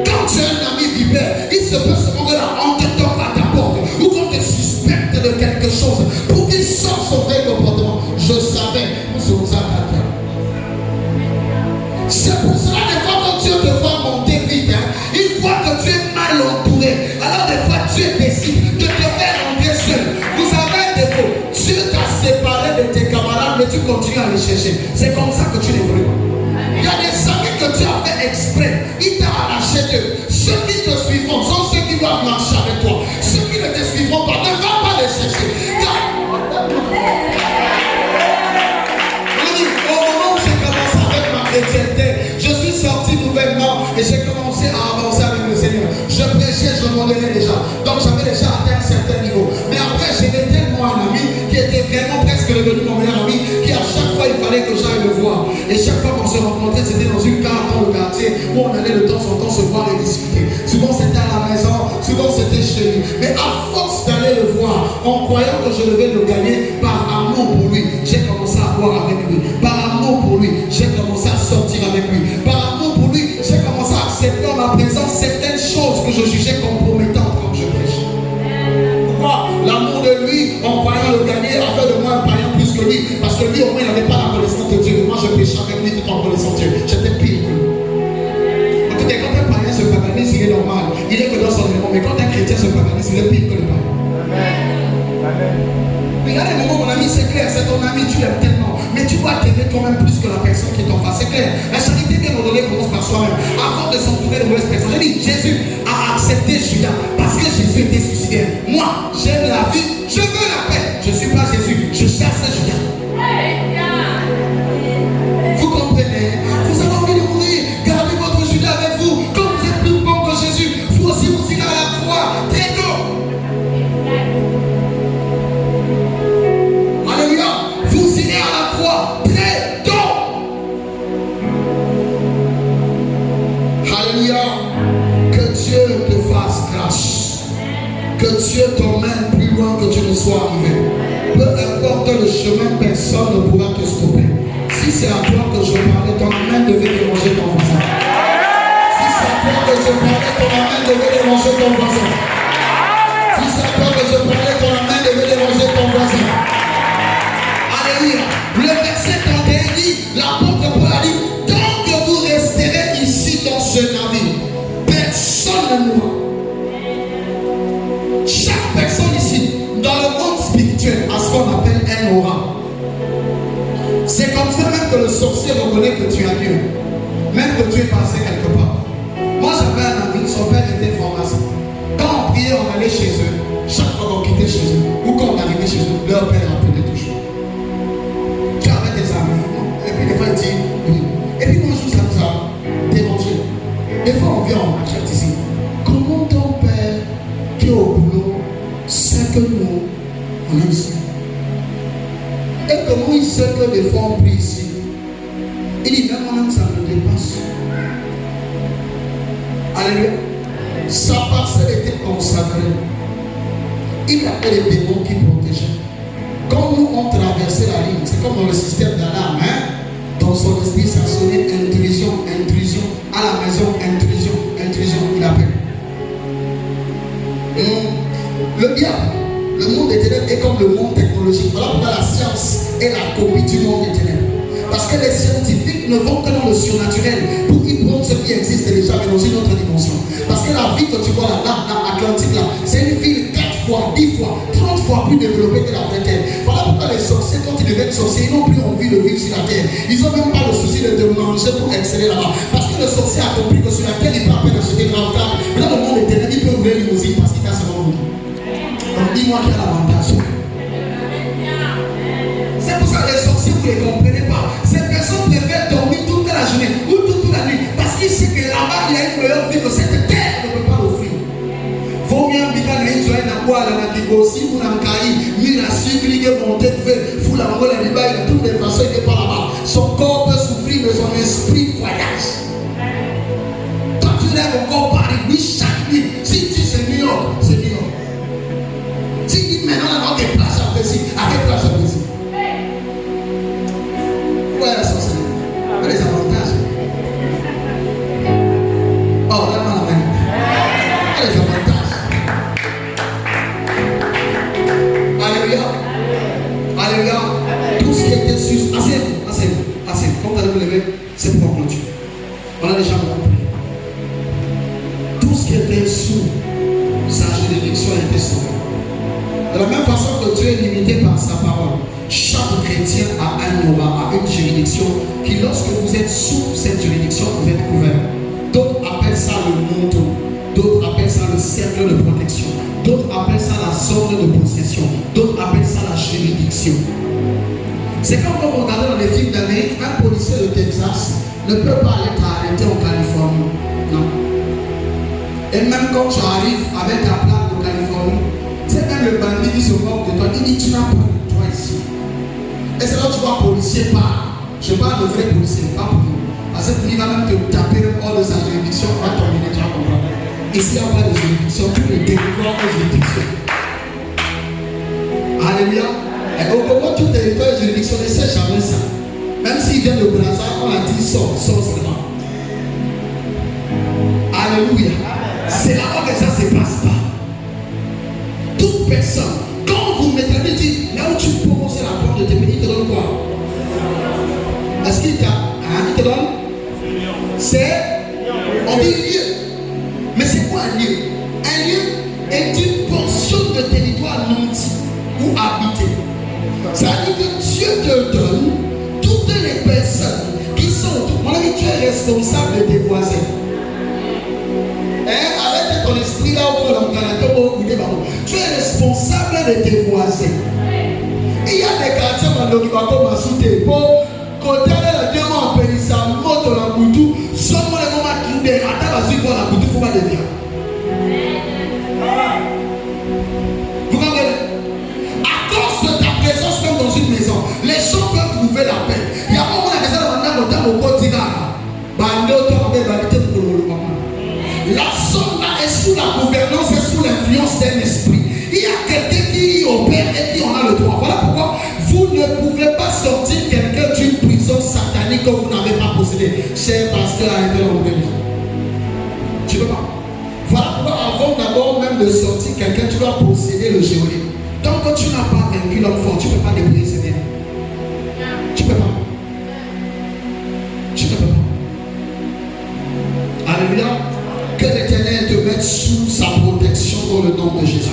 Quand tu as un ami vipère, il se peut se montrer la honte à ta porte, ou quand tu suspectes de quelque chose, pour qu'il sorte son vrai comportement. Je savais, c'est pour cela, des fois, quand Dieu te voit monter vite, il voit que tu es mal entouré. Alors, des fois, chercher. C'est comme ça que tu n'évolues pas. Il y a des amis que tu as fait exprès. Ils t'ont arraché d'eux. Ceux qui te suivront sont ceux qui doivent marcher avec toi. Ceux qui ne te suivront pas, ne va pas les chercher. Car au moment où j'ai commencé avec ma chrétienté, je suis sorti nouvellement et j'ai commencé à avancer avec le Seigneur. Je prêchais, je modérais déjà. Donc j'avais déjà atteint un certain niveau. Mais après, j'avais tellement un ami qui était vraiment presque devenu mon meilleur ami, qui à chaque fois il fallait que j'aille le voir. Et chaque fois qu'on se rencontrait, c'était dans une carte dans le quartier où on allait de temps en temps se voir et discuter. Souvent c'était à la maison, souvent c'était chez lui. Mais à force d'aller le voir, en croyant que je devais le gagner par amour pour lui, j'ai commencé à boire avec lui. Par amour pour lui, j'ai commencé à sortir avec lui. Par amour pour lui, j'ai commencé à accepter en ma présence certaines choses que je jugeais compromettantes quand je prêchais. Pourquoi? L'amour de lui, en croyant le gagner, a fait de moi un païen plus que lui. Parce que lui, au moins, il n'avait pas la connaissance de Dieu. Moi, je prêchais avec lui tout en connaissant Dieu. J'étais pire que lui. En tout cas, quand un païen se paganise, il est normal. Il est que dans son élément. Mais quand un chrétien se paganise, il est pire que le païen. Regardez, mon ami, c'est clair, c'est ton ami, tu l'aimes tellement. Mais tu dois t'aimer toi-même plus que la personne qui est en face. C'est clair. La charité bien ordonnée commence par soi-même. Avant de s'entourer de mauvaises personnes. J'ai dit, Jésus a accepté Judas parce que Jésus était suicidaire. Moi, j'aime la vie, je veux la paix. Je ne suis pas Jésus, je chasse Judas. Vous comprenez? Vous avez envie de mourir. Gardez votre Judas avec vous. Comme vous êtes plus bon que Jésus, vous aussi vous irez à la croix très tôt. Vous irez à la croix très tôt. Alléluia. Que Dieu te fasse grâce. Que Dieu t'emmène plus loin que tu ne sois arrivé. Peu importe le chemin, personne ne pourra te stopper. Si c'est à toi que je parlais, ton main devait déranger ton voisin. Si c'est à toi que je parlais, ton main devait déranger ton voisin. Si c'est à toi que je parlais, ton main devait déranger ton voisin. Le verset 31 dit, l'apôtre Paul a dit, tant que vous resterez ici dans ce navire, personne ne mourra. Chaque personne ici, dans le monde spirituel, a ce qu'on appelle un aura. C'est comme ça même que le sorcier reconnaît que tu as Dieu, même que tu es passé quelque part. Moi j'avais un ami, son père était pharmacien. Quand on priait, on allait chez eux. Chaque fois qu'on quittait chez eux, ou quand on arrivait chez eux, leur père appelait toujours. Tu avais des amis, et puis des fois il dit oui. Et puis moi je ça nous a dérangé. Des fois on vient en marchette ici. Comment ton père qui est au boulot sait que nous on est ici? Et comment il sait que des fois on prie ici? Il dit même moi-même ça me dépasse. Alléluia. Sa parcelle était consacrée. Il y avait des démons qui protégeaient. Quand nous on traversait la ligne, c'est comme dans le système d'alarme, hein? Dans son esprit, ça sonnait intrusion, intrusion, à la maison, intrusion, intrusion, il appelle. Le diable, le monde des ténèbres est comme le monde technologique. Voilà pourquoi la science est la copie du monde des ténèbres. Parce que les scientifiques ne vont que dans le surnaturel pour y prendre ce qui existe déjà, mais dans une autre dimension. Parce que la vie que tu vois là, l'Atlantique là, c'est une ville 4 fois, 10 fois, 30 fois plus développée que la vraie terre. Voilà pourquoi les sorciers, quand ils deviennent sorciers, ils n'ont plus envie de vivre sur la terre. Ils n'ont même pas le souci de te manger pour exceller là-bas. Parce que le sorcier a compris que sur la terre, il peut à peine acheter grave grave. Mais dans le monde des ténèbres, il peut rouler limousine parce qu'il a seulement route. Donc dis-moi quel avantage. C'est pour ça que les sorciers, vous ne les comprenez pas. Ces personnes préfèrent dormir toute la journée ou toute la nuit parce qu'ils savent que là-bas, il y a une meilleure vie que cette terre ne peut pas l'offrir. Vaut mieux vivre dans une journée dans quoi la négocier ou dans caille, mais la sucre, il est monté de fait, fou la mort, la libaye, de toutes les façons, il n'est pas là-bas. Son corps peut souffrir, mais son esprit voyage. Quand tu lèves encore Paris, oui, chaque nuit, si tu dis c'est New York, c'est New York. Si tu dis maintenant, on déplace à Brésil, avec place à Brésil. Ouais, la sorcellerie. Les avantages. Oh, la main. Les avantages. Alléluia. Alléluia. Tout ce qui était sus. Assez. Quand vous allez vous lever, c'est pour conclure. juridiction qui, lorsque vous êtes sous cette juridiction, vous êtes couvert. D'autres appellent ça le manteau, d'autres appellent ça le cercle de protection, d'autres appellent ça la zone de possession, d'autres appellent ça la juridiction. C'est comme quand vous regardez dans les films d'Amérique, un policier de Texas ne peut pas aller t'arrêter en Californie. Non. Et même quand tu arrives avec ta plaque de Californie, c'est même le bandit qui se moque de toi, il dit tu n'as pas de toi ici. Et c'est là que tu vois un policier part. Je parle de vrai policier, pas pour vous. Parce que il va même te taper hors de sa juridiction, on va terminer, tu vas comprendre. Ici, il n'y a pas de juridiction, tous les territoires ont juridiction. Alléluia. Et au moment où tu territoire de juridiction, ne sait jamais ça. Même s'il vient de Brazza, on a dit sort seulement. Alléluia. C'est là-bas que ça ne se passe pas. Toute personne, quand vous mettez, dit, là où tu poses la porte de tes pays, il te donne quoi? Est-ce qu'il t'a, il te donne? C'est, on dit lieu. Mais c'est quoi un lieu? Un lieu est une portion de territoire non dit ou habité. Ça veut dire que Dieu te donne toutes les personnes qui sont, mon ami, tu es responsable de tes voisins. Avec ton esprit là où tu es responsable de tes voisins. Il y a des quartiers qui vont commencer pour côté de Dieu m'a appelé ça, moto la boutou, seulement les moments qui ne attendent pas suivre la boutou, il faut pas le dire. Vous comprenez? À cause de ta présence même dans une maison, les gens peuvent trouver la paix. Il y a un moment où la maison de temps au quotidien. La zone là est sous la gouvernance et sous l'influence d'un esprit. Il y a quelqu'un qui opère et qui en a le droit. Voilà pourquoi vous ne pouvez pas sortir quelqu'un d'une prison satanique que vous n'avez pas possédée. Cher pasteur, arrêtez l'embellie. Tu ne peux pas. Voilà pourquoi avant d'abord même de sortir quelqu'un, tu dois posséder le géolique. Tant que tu n'as pas vaincu l'homme fort, tu ne peux pas débrouiller ce bien. Tu ne peux pas. Tu ne peux pas. Alléluia. Que l'Éternel te mette sous sa protection dans le nom de Jésus.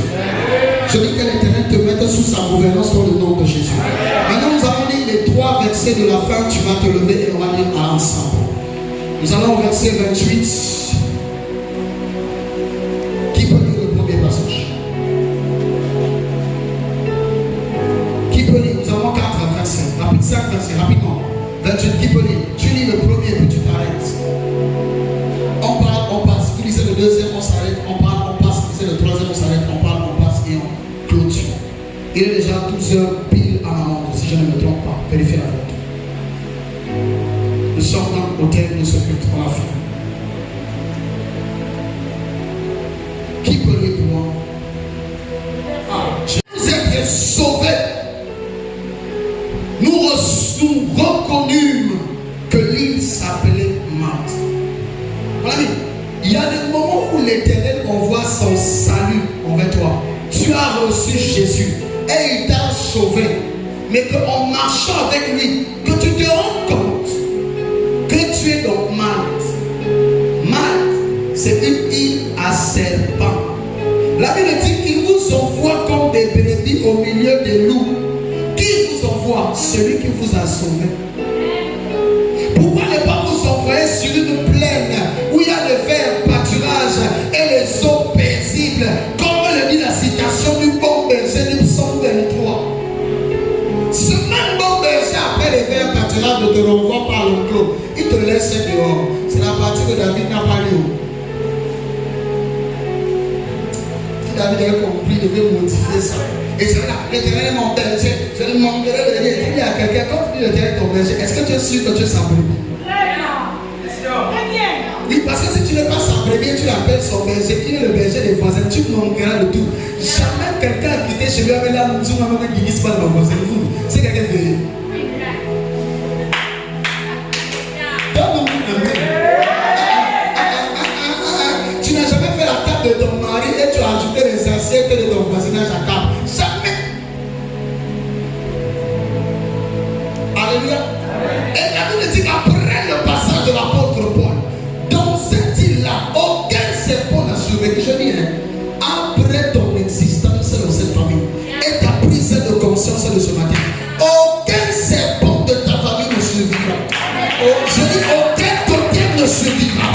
Je dis que l'Éternel te mette sous sa gouvernance dans le nom de Jésus. Maintenant, nous allons lire les 3 versets de la fin. Tu vas te lever et on va lire ensemble. Nous allons au verset 28. Qui peut lire le premier passage? Qui peut lire? Nous avons 4 versets. 5 versets, rapidement. 28, qui peut lire? Tu lis le premier et puis tu t'arrêtes. On passe, vous lisez le deuxième, on s'arrête, on parle, on passe, vous lisez le troisième, on s'arrête, on parle, on passe et on clôture. Il est déjà 12h pile à la montre, si je ne me trompe pas, vérifiez la vôtre. Nous sommes donc au terme de ce culte, on a fait. Qui peut lire pour moi? Vous êtes sauvés. Nous reconnûmes que l'île s'appelait Malte. Il y a des moments où l'Éternel envoie son salut envers toi. Tu as reçu Jésus et il t'a sauvé. Mais qu'en marchant avec lui, que tu te rends compte que tu es dans Malte. Malte, c'est une île à serpents. La Bible dit qu'il vous envoie comme des brebis au milieu des loups. Qui vous envoie? Celui qui vous a sauvé. Pourquoi ne pas vous envoyer sur une plaine où il y a le vert pâturage et les eaux paisibles, comme le dit la citation du bon berger du psaume 23. Ce même bon berger, après les verts pâturages, ne te renvoie pas à l'enclos. Il te laisse dehors. C'est la partie que David n'a pas lu. Si David avait compris, il devait modifier ça. Et c'est là, l'Éternel est mon berger. Je ne manquerai de dire, il y a quelqu'un, quand tu dis l'Éternel est ton berger, est-ce que tu es sûr que tu es sa brebis? Oui, parce que si tu n'es pas sa brebis, tu l'appelles son berger, il est le berger des voisins, tu manqueras de tout. Jamais quelqu'un a quitté chez lui avec la maison, qui ne pas de nos voisins. C'est quelqu'un de vérité. Tu n'as jamais fait la table de ton mari et tu as ajouté les assiettes de ton voisinage à table. Jamais. Alléluia. Et la Bible dit qu'après le passage de l'apôtre Paul, dans cette île-là, aucun serpent n'a survécu. Je dis, après ton existence dans cette famille et ta prise de conscience de ce matin, aucun serpent de ta famille ne survivra. Je dis aucun totem ne survivra.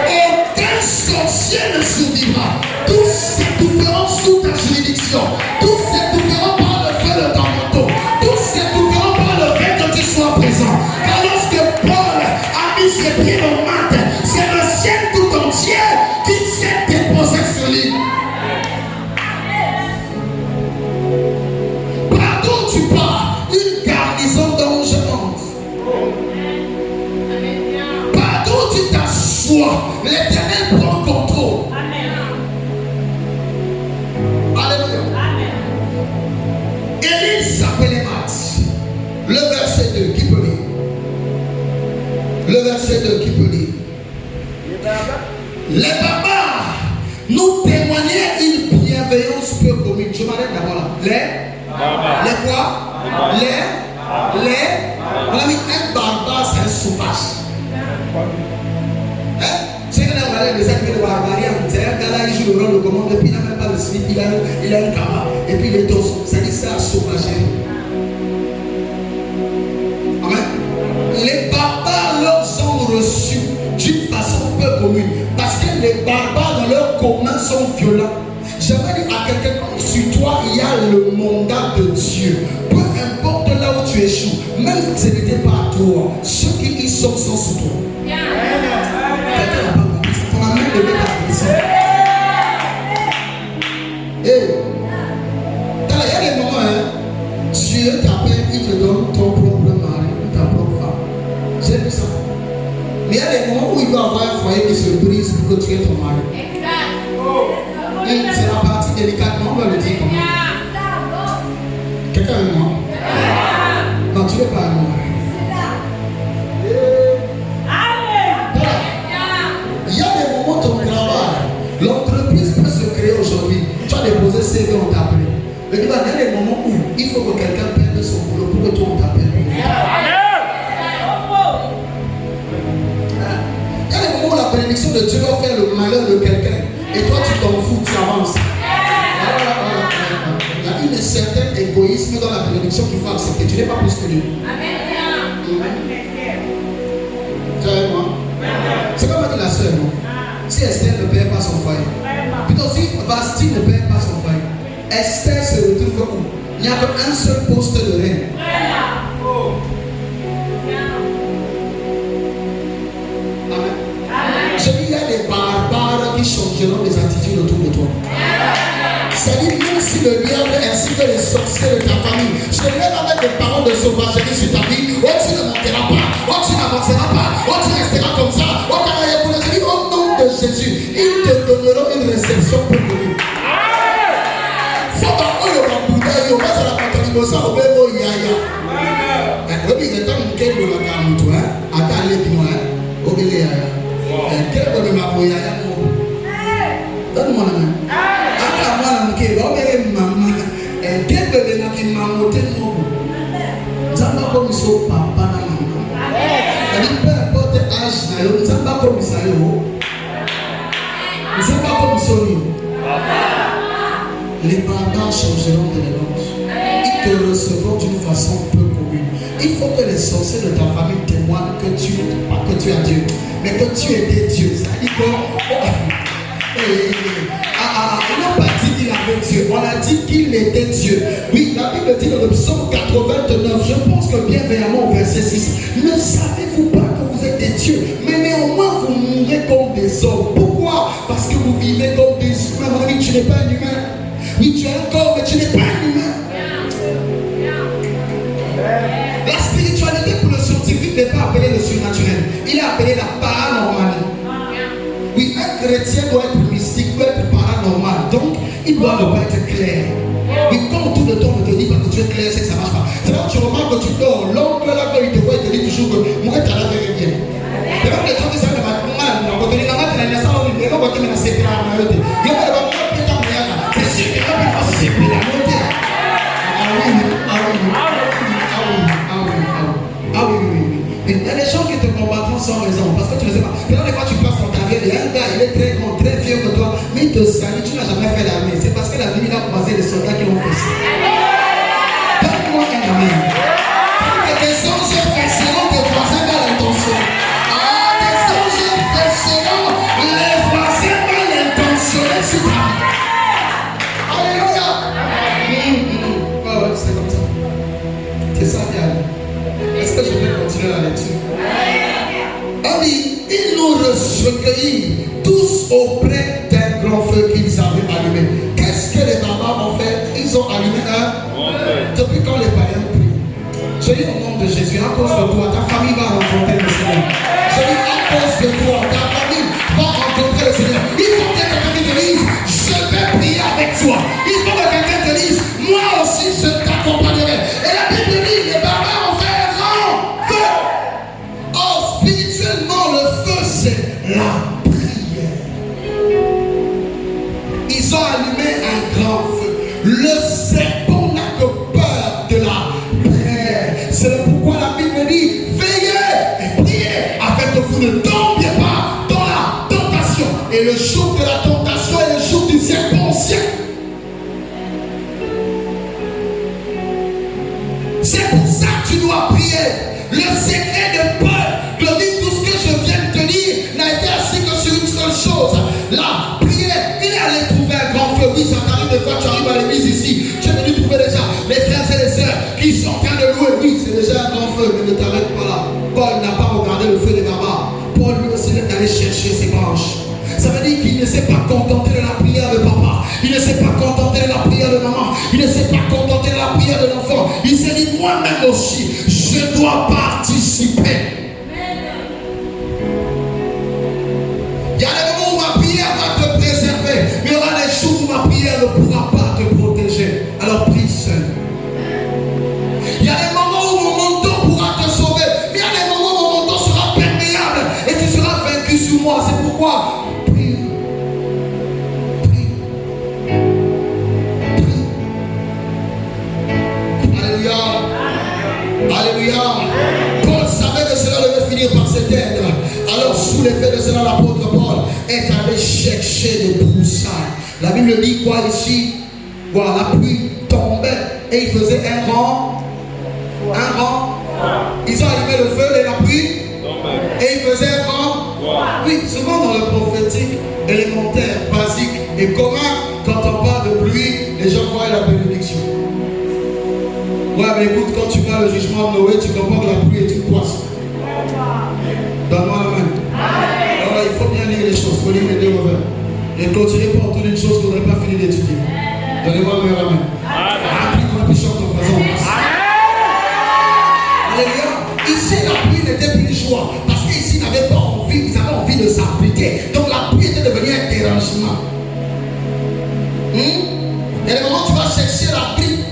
Aucun sorcier ne survivra. Tous s'étoufferont sous ta juridiction. Tous s'étoufferont par le feu de ton manteau. Tous s'étoufferont par le fait que tu sois présent. Car lorsque Paul a mis ses pieds dans Malte, c'est le ciel tout entier qui s'est déposé sur lui. Partout où tu pars, une garnison d'anges monte. Partout où tu t'assois, l'Éternel prend contrôle. Alléluia. Élie s'appelait Matt. Le verset 2, qui peut lire? Le verset 2, qui peut lire? Les barbares nous témoignaient une bienveillance peu commune. Je m'arrête d'abord là. Les quoi? On a mis un barbare, c'est un sauvage. C'est qu'on a regardé les actes de barbarie. C'est un gars là, il joue le rôle de commande, et puis il n'a même pas le slip, il a une cabane, et puis il est dos. Ça dit ça, sauvagerie. Amen. Les barbares leur ont reçu d'une façon peu commune. Parce que les barbares dans leur commun sont violents. J'aimerais dire à quelqu'un, comme sur toi il y a le mandat de Dieu. Peu importe là où tu échoues, même si ce n'était pas à toi, ceux qui y sont sous toi. Quelqu'un n'a pas compris ça. Ton ami devait être ici. Il y a des moments, Dieu t'appelle, il te donne ton propre mari, ta propre femme. J'ai vu ça. Mais il y a des moments où il doit avoir un foyer qui se brise pour que tu aies ton mari. C'est la partie délicatement, on va le dire comment. Quelqu'un avec moi? Non, tu ne veux pas avec moi. Il y a des moments ton travail, l'entreprise peut se créer aujourd'hui. Tu as déposé CV, on t'appelle. Mais il y a des moments où il faut que quelqu'un perde son boulot pour que toi on t'appelle. Il y a des moments où la bénédiction de Dieu va faire le malheur de quelqu'un. Et toi tu t'en fous, tu avances. Il y a un certain égoïsme dans la bénédiction qu'il faut accepter. Tu n'es pas plus que Dieu. Tu es avec moi? C'est comme avec la sœur, non? Si Esther ne paie pas son foyer, plutôt si Vasti ne paie pas son foyer, Esther se retrouve où? Il n'y a qu'un seul poste de reine. Amen. Je dis, il y a des barbares qui changeront les attitudes autour de toi. C'est-à-dire, même si le diable ainsi que les sorciers de ta famille se lèvent avec des paroles de sauvagerie sur ta vie, oh tu ne monteras pas, oh tu n'avanceras pas, oh tu resteras comme ça, oh tu n'as pour les dire, au nom de Jésus, ils te donneront une réception pour lui. Faut pas que le bambouda, il va se la patronne, il va s'en faire au yaya. Oui, c'est un quel de la gamme, toi, à ta lettre, moi, au bébé yaya. Quel de ma yaya, donne-moi la main. Peu importe l'âge, les barbares changeront de l'élance. Ils te recevront d'une façon peu commune. Il faut que les sorciers de ta famille témoignent que tu, pas que tu as Dieu, mais que tu étais Dieu. C'est-à-dire que on n'a pas dit qu'il avait Dieu, on a dit qu'il était Dieu. Oui, la Bible dit dans le psaume 89, je pense que bienveillamment au verset 6, ne savez-vous pas que vous êtes des dieux, mais néanmoins vous mourrez comme des hommes. Pourquoi? Parce que vous vivez comme des humains. Mon ami, tu n'es pas un humain. Oui, tu as un corps, mais tu n'es pas un humain. La spiritualité pour le scientifique n'est pas appelée le surnaturel, il est appelé la paranormalité. Oui, un chrétien doit être mystique, doit être paranormal. Donc, il doit ne pas être clair. Oui, comme tout le temps on te dit parce que tu es clair, c'est que ça ne marche pas. C'est là que tu remarques que tu dors. L'oncle là, quand il te voit, il te dit toujours que moi, tu as la vérité bien. C'est comme les gens qui savent que quand tu es là, tu as la salle, tu es là, tu es là, c'est sûr que quand tu vas se séparer la moitié. Ah oui. Il y a des gens qui te combattront sans raison parce que tu ne sais pas. Des fois tu passes dans ta vie, il y a un gars, il est très grand, très vieux que toi, mais il te salue, tu n'as jamais fait l'armée. C'est parce que la Bible a croisé les soldats qui l'ont fait ça. Donne-moi un amen. Quand tes anges passeront tes voisins vers l'intention. On dit, ils nous recueillis tous auprès d'un grand feu qu'ils avaient allumé. Qu'est-ce que les barbares ont fait? Ils ont allumé un. Depuis quand les païens prient? Je dis au nom de Jésus, à cause de toi, ta famille va rencontrer le Seigneur. Je dis à cause de toi, ta famille va rencontrer le Seigneur. Il faut que quelqu'un te dise, je vais prier avec toi. Il faut que quelqu'un te dise, moi aussi je t'accompagnerai. Et la Bible dit, les barbares ont fait un grand feu. Oh, spirituellement, le feu, c'est la prière. Ils ont allumé un grand feu. Le serpent n'a que peur de la prière. C'est pourquoi la Bible dit, veillez et priez afin que vous ne tombiez pas dans la tentation. Et le jour de la tentation est le jour du serpent ancien. C'est pour ça que tu dois prier. Le secret de peur, de dire tout ce que je viens de te dire, n'a été assis que sur une seule chose. La prière. Il est allé trouver un grand feu. Oui, ça t'arrive des fois, tu arrives à l'église ici. Tu es venu trouver déjà les frères et les sœurs qui sont en train de louer. Oui, c'est déjà un grand feu, mais ne t'arrête pas là. Paul n'a pas regardé le feu des barbares. Paul lui aussi est allé chercher ses branches. Ça veut dire qu'il ne s'est pas contenté de la prière de papa. Il ne s'est pas contenté de la prière de maman. Il ne s'est pas contenté de la prière de l'enfant. Il s'est dit, moi-même aussi, je dois participer. Il y a des moments où ma prière va te préserver. Mais il y aura des jours où ma prière ne pourra pas te protéger. Alors prie seul. Il y a des moments où mon manteau pourra te sauver. Mais il y a des moments où mon manteau sera perméable. Et tu seras vaincu sur moi. C'est pourquoi Alléluia. Paul savait que cela devait finir par s'éteindre. Alors, sous l'effet de cela, l'apôtre Paul est allé chercher des broussailles. La Bible dit quoi ici? Voilà, la pluie tombait et il faisait un rang. Ils ont allumé le feu et la pluie et il faisait un rang. Oui, souvent dans le prophétique élémentaire, basique et commun, quand on parle de pluie, les gens voient la bénédiction. Ouais, mais écoute, quand tu vois le jugement de Noé, tu comprends que la pluie est une poisse. Donne-moi la main. Alors il faut bien lire les choses, il faut lire les deux revers. Et continuez pas autour d'une chose qu'on n'aurait pas fini d'étudier. Donnez-moi la main. Applique qu'on puisse chanter en présent. Alléluia. Ici, la pluie n'était plus une joie. Parce qu'ici, ils n'avaient pas envie, ils avaient envie de s'appliquer. Donc la pluie était devenue un dérangement. Il y a des moments où tu vas chercher la pluie.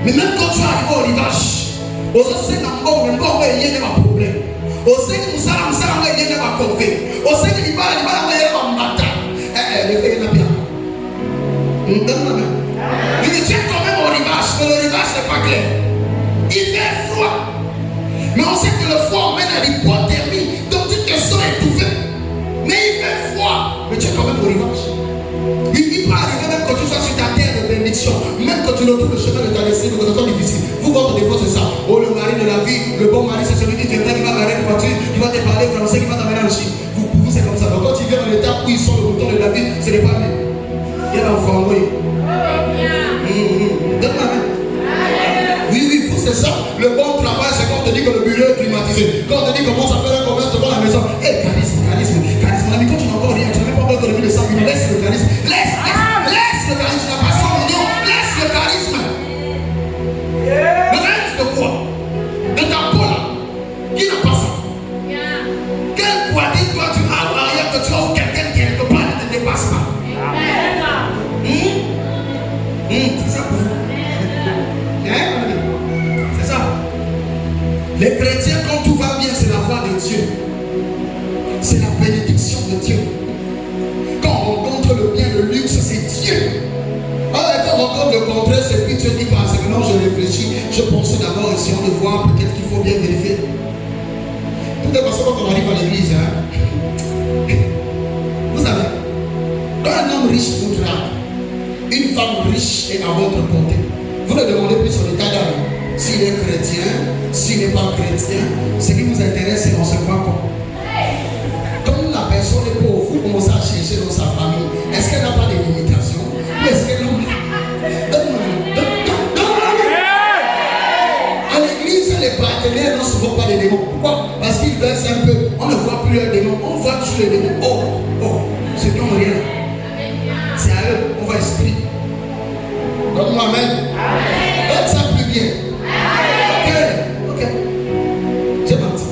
Mais même quand tu arrives au rivage, on sait que il y a un problème. On sait que il y a un conflit. On sait que il y a un matin. Le fait est bien. Donne la main. Il dit quand même au rivage, mais le rivage n'est pas clair. Il fait froid. Mais on sait que le froid mène à l'hypothermie. Donc tu te sens étouffé. Mais il fait froid. Mais tu es quand même au rivage. Il peut arriver même quand tu sois sur ta terre de bénédiction, même quand tu retrouves le chemin de ta destinée, de ton temps difficile. Vous, votre défaut, c'est ça. Oh, le mari de la vie, le bon mari, c'est celui qui viendra, qui va garer une voiture, qui va te parler français, qui va t'amener en Chine. Vous, c'est comme ça. Donc, quand tu viens dans l'étape où ils sont le bouton de la vie, ce n'est pas lui. Il y a l'enfant, oui. Donne ma main. Oui, vous, c'est ça. Le bon travail, c'est quand on te dit que le bureau est climatisé. Quand on te dit comment ça fait un commerce devant la maison. Hé, charisme. Mon ami, quand tu n'as encore rien, tu n'as même pas encore économie de 100 millions. Laisse le charisme. Laisse le charisme. Tu n'as pas 100 millions. Laisse le charisme. Le charisme de quoi? De ta peau là. Qui n'a pas ça? Quel poids toi tu as en arrière que tu as ou quelqu'un qui quelque part ne te dépasse pas? C'est ça pour vous. C'est ça. Les chrétiens, quand tout va bien, c'est la voix de Dieu. C'est la bénédiction de Dieu. Quand on rencontre le bien, le luxe, c'est Dieu. Alors quand on rencontre le contraire, c'est puis Dieu dit parce que non, je réfléchis, je pense d'abord, essayons de voir, peut-être qu'il faut bien vérifier. Tout est parce que quand on arrive à l'église, vous savez, quand un homme riche vous drague, une femme riche est à votre portée. Vous ne demandez plus son état d'âme. S'il est chrétien, s'il n'est pas chrétien, ce qui vous intéresse, c'est on se voit comme. Comme la personne est pauvre, vous commencez à chercher dans sa famille. Est-ce qu'elle n'a pas de limitation? Ou est-ce qu'elle a... À l'église, les partenaires n'ont souvent pas de démons. Pourquoi? Parce qu'ils versent un peu. On ne voit plus plus un démon. On voit toujours les démons. Oh, ceux qui n'ont rien. C'est à eux, on va expliquer. Donne-moi amen. Donne ça plus bien. Ok. C'est parti.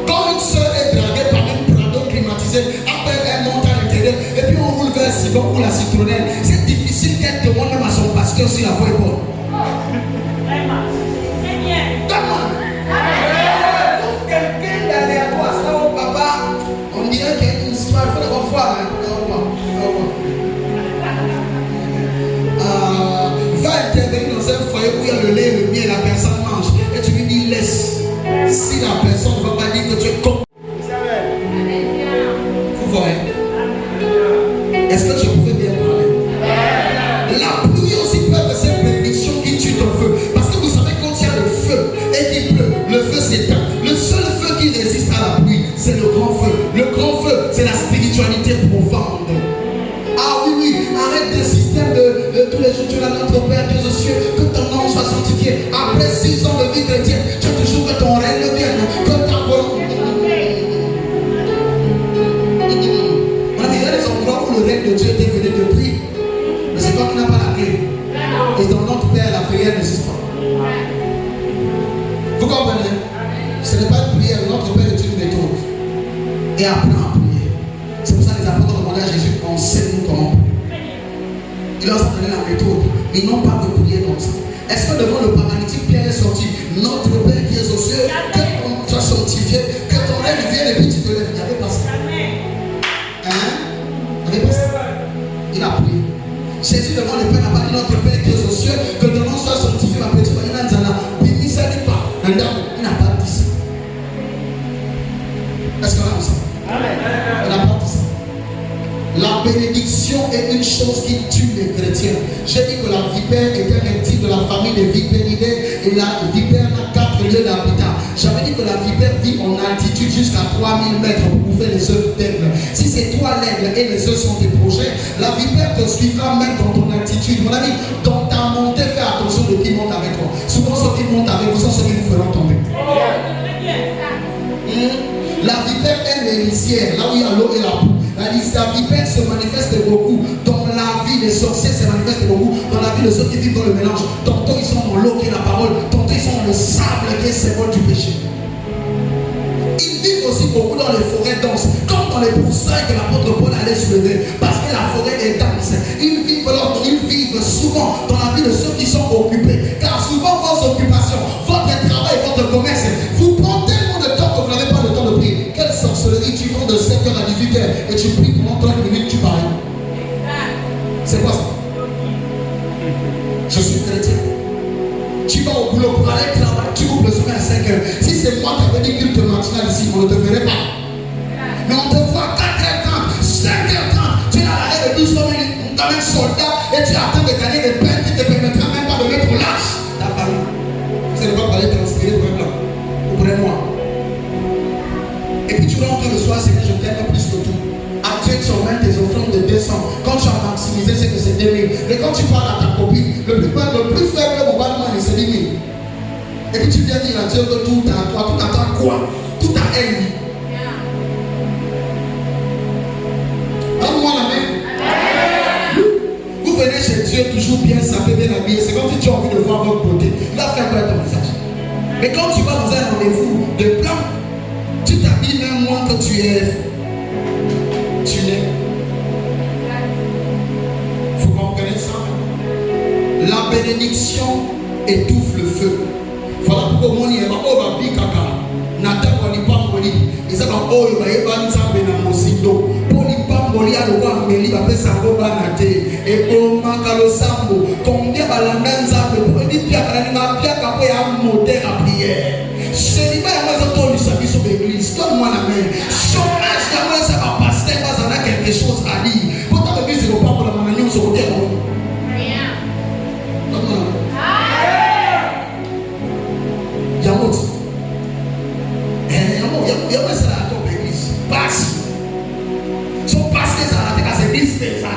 Quand une soeur est draguée par un prado climatisé, après elle monte à l'intérieur, et puis on roule vers Sibon ou la citronnelle, c'est difficile qu'elle demande même à son pasteur si la voix est bonne. Quelqu'un d'aléatoire, ça au papa, on dirait qu'il y a une histoire, il faut d'abord voir. Va intervenir dans un foyer où il y a le lait et le miel, la personne mange, et tu lui dis laisse. Si la personne ne va pas dire que tu es con. Vous voyez? Est-ce que je pouvais bien parler? La pluie aussi peut être cette bénédiction qui tue ton feu. Parce que vous savez, quand il y a le feu et qu'il pleut, le feu s'éteint. Le seul feu qui résiste à la pluie, c'est le grand feu. Le grand feu, c'est la spiritualité profonde. Ah oui, arrête le système de tous les jours, tu as notre Père Dieu aux cieux, que ton nom soit sanctifié. Après 6 ans de vie chrétienne, tu as toujours que ton règne vienne, que ta volonté. Il y a des endroits où le règne de Dieu était venu depuis, mais c'est toi qui n'as pas la clé. Et dans notre Père, la prière n'existe pas. Vous comprenez? Ce n'est pas une prière, notre Père est une méthode. Et apprends à prier. C'est pour ça que les apôtres ont demandé à Jésus, enseigne-nous comment prier. Il leur a donné la méthode, mais ils n'ont pas de prier comme ça. Est-ce que devant le paralytique, Pierre est sorti, notre Père qui est aux cieux, que ton soit sanctifié, que ton règne vienne et puis tu te lèves? Il n'y avait pas ça. Hein? Il n'y avait pas ça. Il a prié. Jésus devant le Père n'a pas dit notre Père qui est aux cieux, que ton nom soit sanctifié, ma petite fille, il n'a pas dit ça. Est-ce qu'on a ça? Il n'a pas dit ça. La bénédiction est une chose qui tue les chrétiens. J'ai dit que la vipère était un reptile de la famille des vipéridés et la vipère a 4 lieux d'habitat. J'avais dit que la vipère vit en altitude jusqu'à 3000 mètres pour bouffer les œufs d'aigle. Si c'est toi l'aigle et les œufs sont tes projets, la vipère te suivra même dans ton altitude. Mon ami, dans ta montée, fais attention de qui monte avec toi. Souvent ceux qui montent avec vous sont ceux qui vous feront tomber. La vipère aime les lisières, là où il y a l'eau et la boue. La vipère se manifeste beaucoup dans la vie des sorciers, se manifeste beaucoup dans la vie de ceux qui vivent dans le mélange. Tantôt ils sont dans l'eau qui est la parole, tantôt ils sont dans le sable qui est le symbole du péché. Ils vivent aussi beaucoup dans les forêts denses, comme dans les broussailles que l'apôtre Paul allait soulever, parce que la forêt est dense. Ils vivent souvent dans la vie de ceux qui sont occupés, car souvent vos occupations, votre travail, votre commerce, vous prend tellement de temps que vous n'avez pas le temps de prier. Quelle sorcellerie tu fais de 7h à 18h et tu pries pendant 30 minutes, tu parles. C'est quoi ça? Je suis chrétien. Tu vas au boulot pour aller travailler, tu coupes le sommeil à 5h. Si c'est moi qui avais dit culte matinal ici, on ne te verrait pas. Mais on te voit 4h30, 5h30, tu es à l'arrêt de 12 minutes, on t'amène soldat et tu attends de gagner des peines qui ne te permettra même pas de mettre au lâche ta famille. Vous n'allez pas parler transpirer pour un blanc. Ou pour un noir. Et puis tu rentres le soir, c'est que je t'aime plus que tout. Après tu emmènes tes offrandes de 200. Quand tu as maximisé, c'est que c'est 2000. Mais quand tu parles à ta copine, le plus faible moralement, c'est 10 000. Et puis tu viens dire à Dieu que tout à toi, tout à toi quoi? Tout à elle. Donne-moi la main. Vous venez chez Dieu toujours bien sapé, bien habillé. C'est comme si tu as envie de voir votre beauté. Il va faire quoi ton visage? Mais quand tu vas dans un rendez-vous de plan, tu t'habilles même moins que tu es. Tu l'es. Vous comprenez ça? La bénédiction étouffe le feu. Voilà pourquoi mon yéba oba bikaka. Nata wali pamboli. Ezaba oyo ba yeba nzambe na mosindo. Poli pamboli aloba mbeli ba pesa ngoba nate. E o makalo sambo. Combien balanda nzambe pour dire pia kana na pia kapo ya monter à prière. Chérie, sur l'église, donne-moi la main. Chômage, ça va passer, ça a quelque chose à dire. Pourtant, l'église ne va pas pour la manière sur le terrain. Donne-moi la main. Yamot. Yamot, c'est la tombe l'église. Passe. Son passé, ça a été à cette église, c'est ça.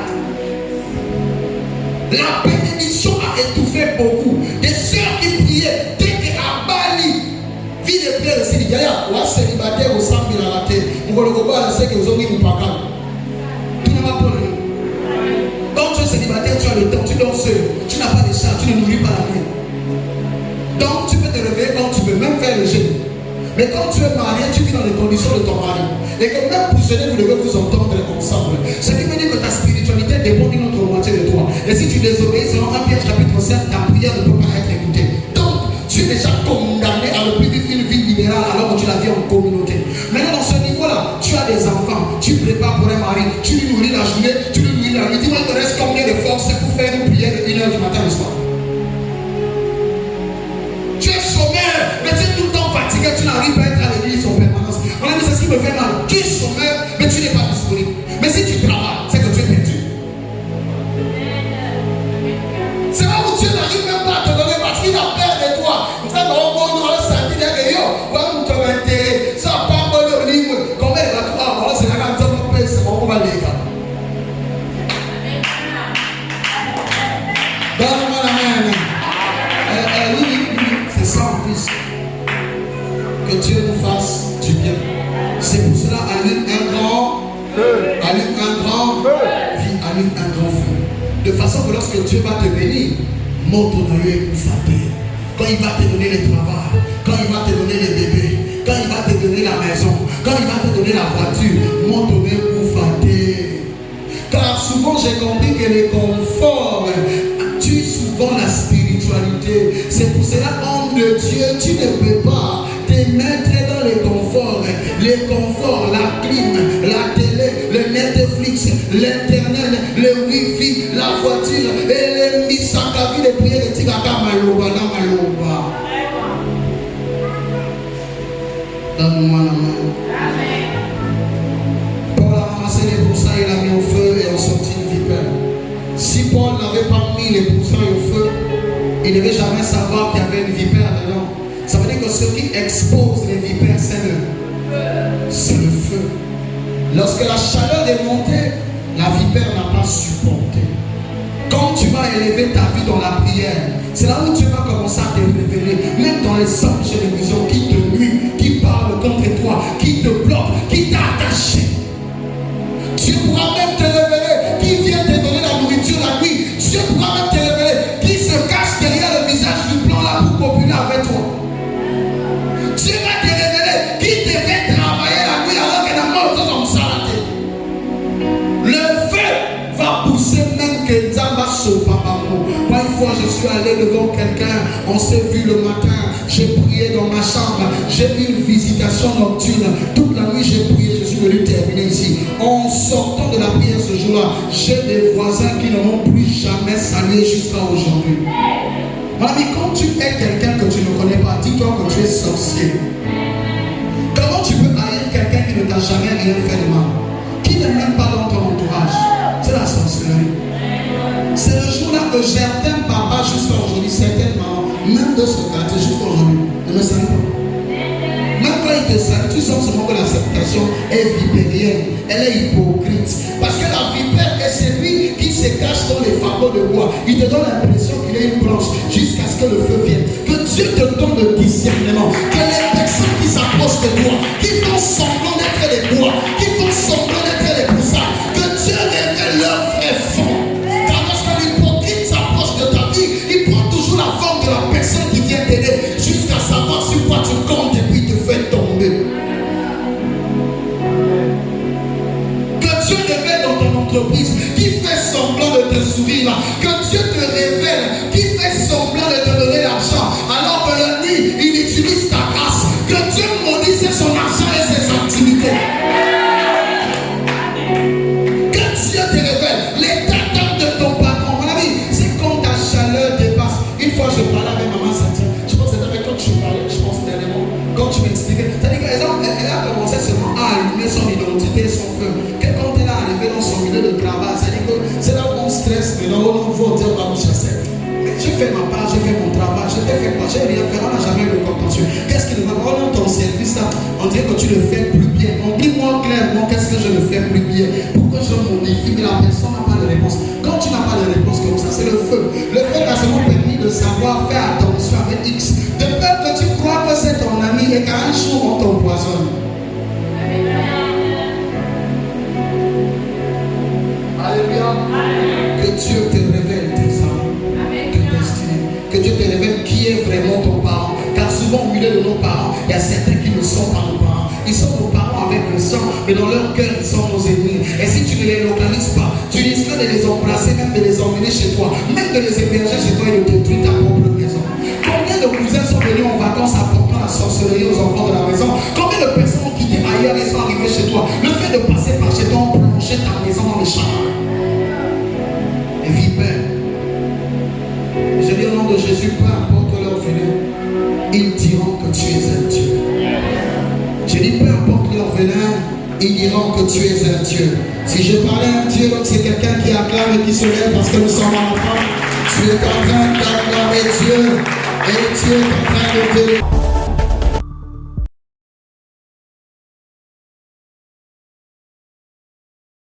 La bénédiction a étouffé beaucoup. Des sœurs qui priaient, dès qu'à Bali, vie de prière aussi, il y a ou célibataire au sang de la raté. Vous le voyez, c'est que vous avez un paga. Tu n'as pas de. Quand tu es célibataire, tu as le temps, tu dors seul. Tu n'as pas de charge, tu ne nourris pas la nuit. Donc tu peux te réveiller quand tu veux, même faire le jeûne. Mais quand tu es marié, tu vis dans les conditions de ton mari. Et que même pour jeûner, vous devez vous entendre ensemble. Ce qui veut dire que ta spiritualité dépend d'une autre moitié de toi. Et si tu désobéis, selon 1 Pierre chapitre 7, ta prière ne peut pas être écoutée. Donc, tu es déjà condamné à ne plus vivre une vie libérale alors que tu la vis en communauté. Maintenant, dans ce niveau-là, tu as des enfants, tu prépares pour un mari, tu lui nourris la journée, tu lui nourris la nuit. Dis-moi, il te reste combien de force pour faire une prière de 1h du matin au soir? Tu es chômeur, mais tu es tout le temps fatigué, tu n'arrives pas à être à l'église en permanence. On a dit, c'est ce qui me fait mal. Tu es chômeur, mais tu n'es pas disponible. Mais si tu travailles, c'est que tu es perdu. C'est là où Dieu n'arrive même pas à te donner parce qu'il a peur de toi. Vous savez, on va s'habiller avec yo, on va nous commenter, ça va pas le livre. Combien il va toi, c'est la grande paix, c'est bon, on va les gars. Donne-moi la main. C'est ça, fils. Que Dieu nous fasse du bien. C'est pour cela, allume un grand feu. Allume un grand feu. Vie, allume un grand feu. De façon que lorsque Dieu va te bénir, monte ton œil pour fâter. Quand il va te donner le travail, quand il va te donner les bébés, quand il va te donner la maison, quand il va te donner la voiture, monte ton œil pour fâter. Car souvent j'ai compris que le confort tue souvent la spiritualité. C'est pour cela, homme de Dieu, tu ne peux pas te mettre dans les conforts. Les conforts, la clim, la télé, le Netflix, l'internet, le wifi, la voiture et les misakavi de prière de Tigaka Maloba, la Maloba. Donne-moi la main. Paul a ramassé les poussins, il a mis au feu et a sorti une vipère. Si Paul n'avait pas mis les poussins au feu, il ne devait jamais savoir qu'il y avait une vipère dedans. Ça veut dire que ce qui expose les vipères, c'est le feu. Lorsque la chaleur est montée, la vipère n'a pas supporté. Quand tu vas élever ta vie dans la prière, c'est là où tu vas commencer à te révéler. Même dans les anges et les visions qui te nuisent, qui parlent contre toi, qui te bloquent, qui t'attachent. Tu pourras même te révéler qui vient te donner la nourriture la nuit. Tu pourras même te révéler qui se cache derrière le visage du plan là pour copuler avec toi. Tu vas te révéler qui te fait travailler la nuit alors que la mort est comme ça la tête. Le feu va pousser même que Zamba se papa. Moi une fois je suis allé devant quelqu'un, on s'est vu le matin, j'ai prié dans ma chambre, j'ai eu une visitation nocturne. Toute la nuit j'ai prié, je suis venu terminer ici. En sortant de la prière ce jour-là, j'ai des voisins qui ne m'ont plus jamais salué jusqu'à aujourd'hui. Mon ami, quand tu es quelqu'un que tu ne connais pas, dis-toi que tu es sorcier. Comment tu peux haïr quelqu'un qui ne t'a jamais rien fait de mal, qui n'est même pas dans ton entourage? C'est la sorcellerie. C'est le jour-là que certains papas jusqu'à aujourd'hui, certaines mamans, même de ce quartier jusqu'à aujourd'hui, ne me saluent pas. Même quand ils te saluent, tu sens seulement que l'acceptation est vipérienne, elle est hypocrite. Parce que la vipère est celui qui se cache dans les fagots de bois. Il te donne l'impression qu'il est une branche jusqu'à ce que le feu vienne. Que Dieu te donne le discernement. Que les personnes qui s'approchent de toi, qui font semblant d'être les bois, qui font semblant d'être les poussins, que Dieu révèle leur vrai fond. Car lorsque l'hypocrite s'approche de ta vie, il prend toujours la forme de la personne qui vient t'aider jusqu'à savoir sur quoi tu comptes et puis te fait tomber. Que Dieu révèle dans ton entreprise qui fait semblant de te sourire. Que Dieu te révèle qui fait semblant de te donner l'argent alors que le nid, il utilise ta grâce. Que Dieu maudisse son argent et ses activités. Que Dieu te révèle les attentes de ton patron. Mon ami, c'est quand ta chaleur dépasse. Une fois je parlais avec maman Cynthia, je pense que c'était avec toi que je parlais, je pense dernièrement, quand tu m'expliquais. C'est-à-dire qu'elle a commencé seulement à allumer son identité, son feu. Que quand elle est arrivée dans son milieu de travail, c'est-à-dire que c'est là où on stresse, mais là où on va dire on va me chasser. Mais j'ai fait ma part, j'ai fait mon travail, je t'ai fait quoi, j'ai rien fait, on n'a jamais eu le contentieux. Qu'est-ce qui ne va pas dans ton service là? On dirait que tu le fais plus bien. On dit moi clairement qu'est-ce que je ne fais plus bien. Pourquoi je modifie? Mais la personne n'a pas de réponse. Quand tu n'as pas de réponse comme ça, c'est le feu. Le feu t'a seulement permis de savoir faire attention avec X. De peur que tu crois que c'est ton ami et qu'un jour on t'envoie. puissants, mais dans leur cœur, ils sont nos ennemis. Et si tu ne les localises pas, tu risqueras de les embrasser, même de les emmener chez toi, même de les héberger chez toi et de détruire ta propre maison. Combien de cousins sont venus en vacances apportant la sorcellerie aux enfants de la maison? Combien de personnes ont quitté ailleurs et sont arrivées chez toi? Le fait de passer par chez toi, on plongeait ta maison dans le chaman. Les vipères. Je dis au nom de Jésus, peu importe leur venue, ils diront que tu es un Dieu. Je dis, peu importe leur venin, ils diront que tu es un Dieu. Si je parlais à un Dieu, donc c'est quelqu'un qui acclame et qui se lève parce que nous sommes enfants. Tu es en train d'acclamer Dieu et Dieu est en train de te...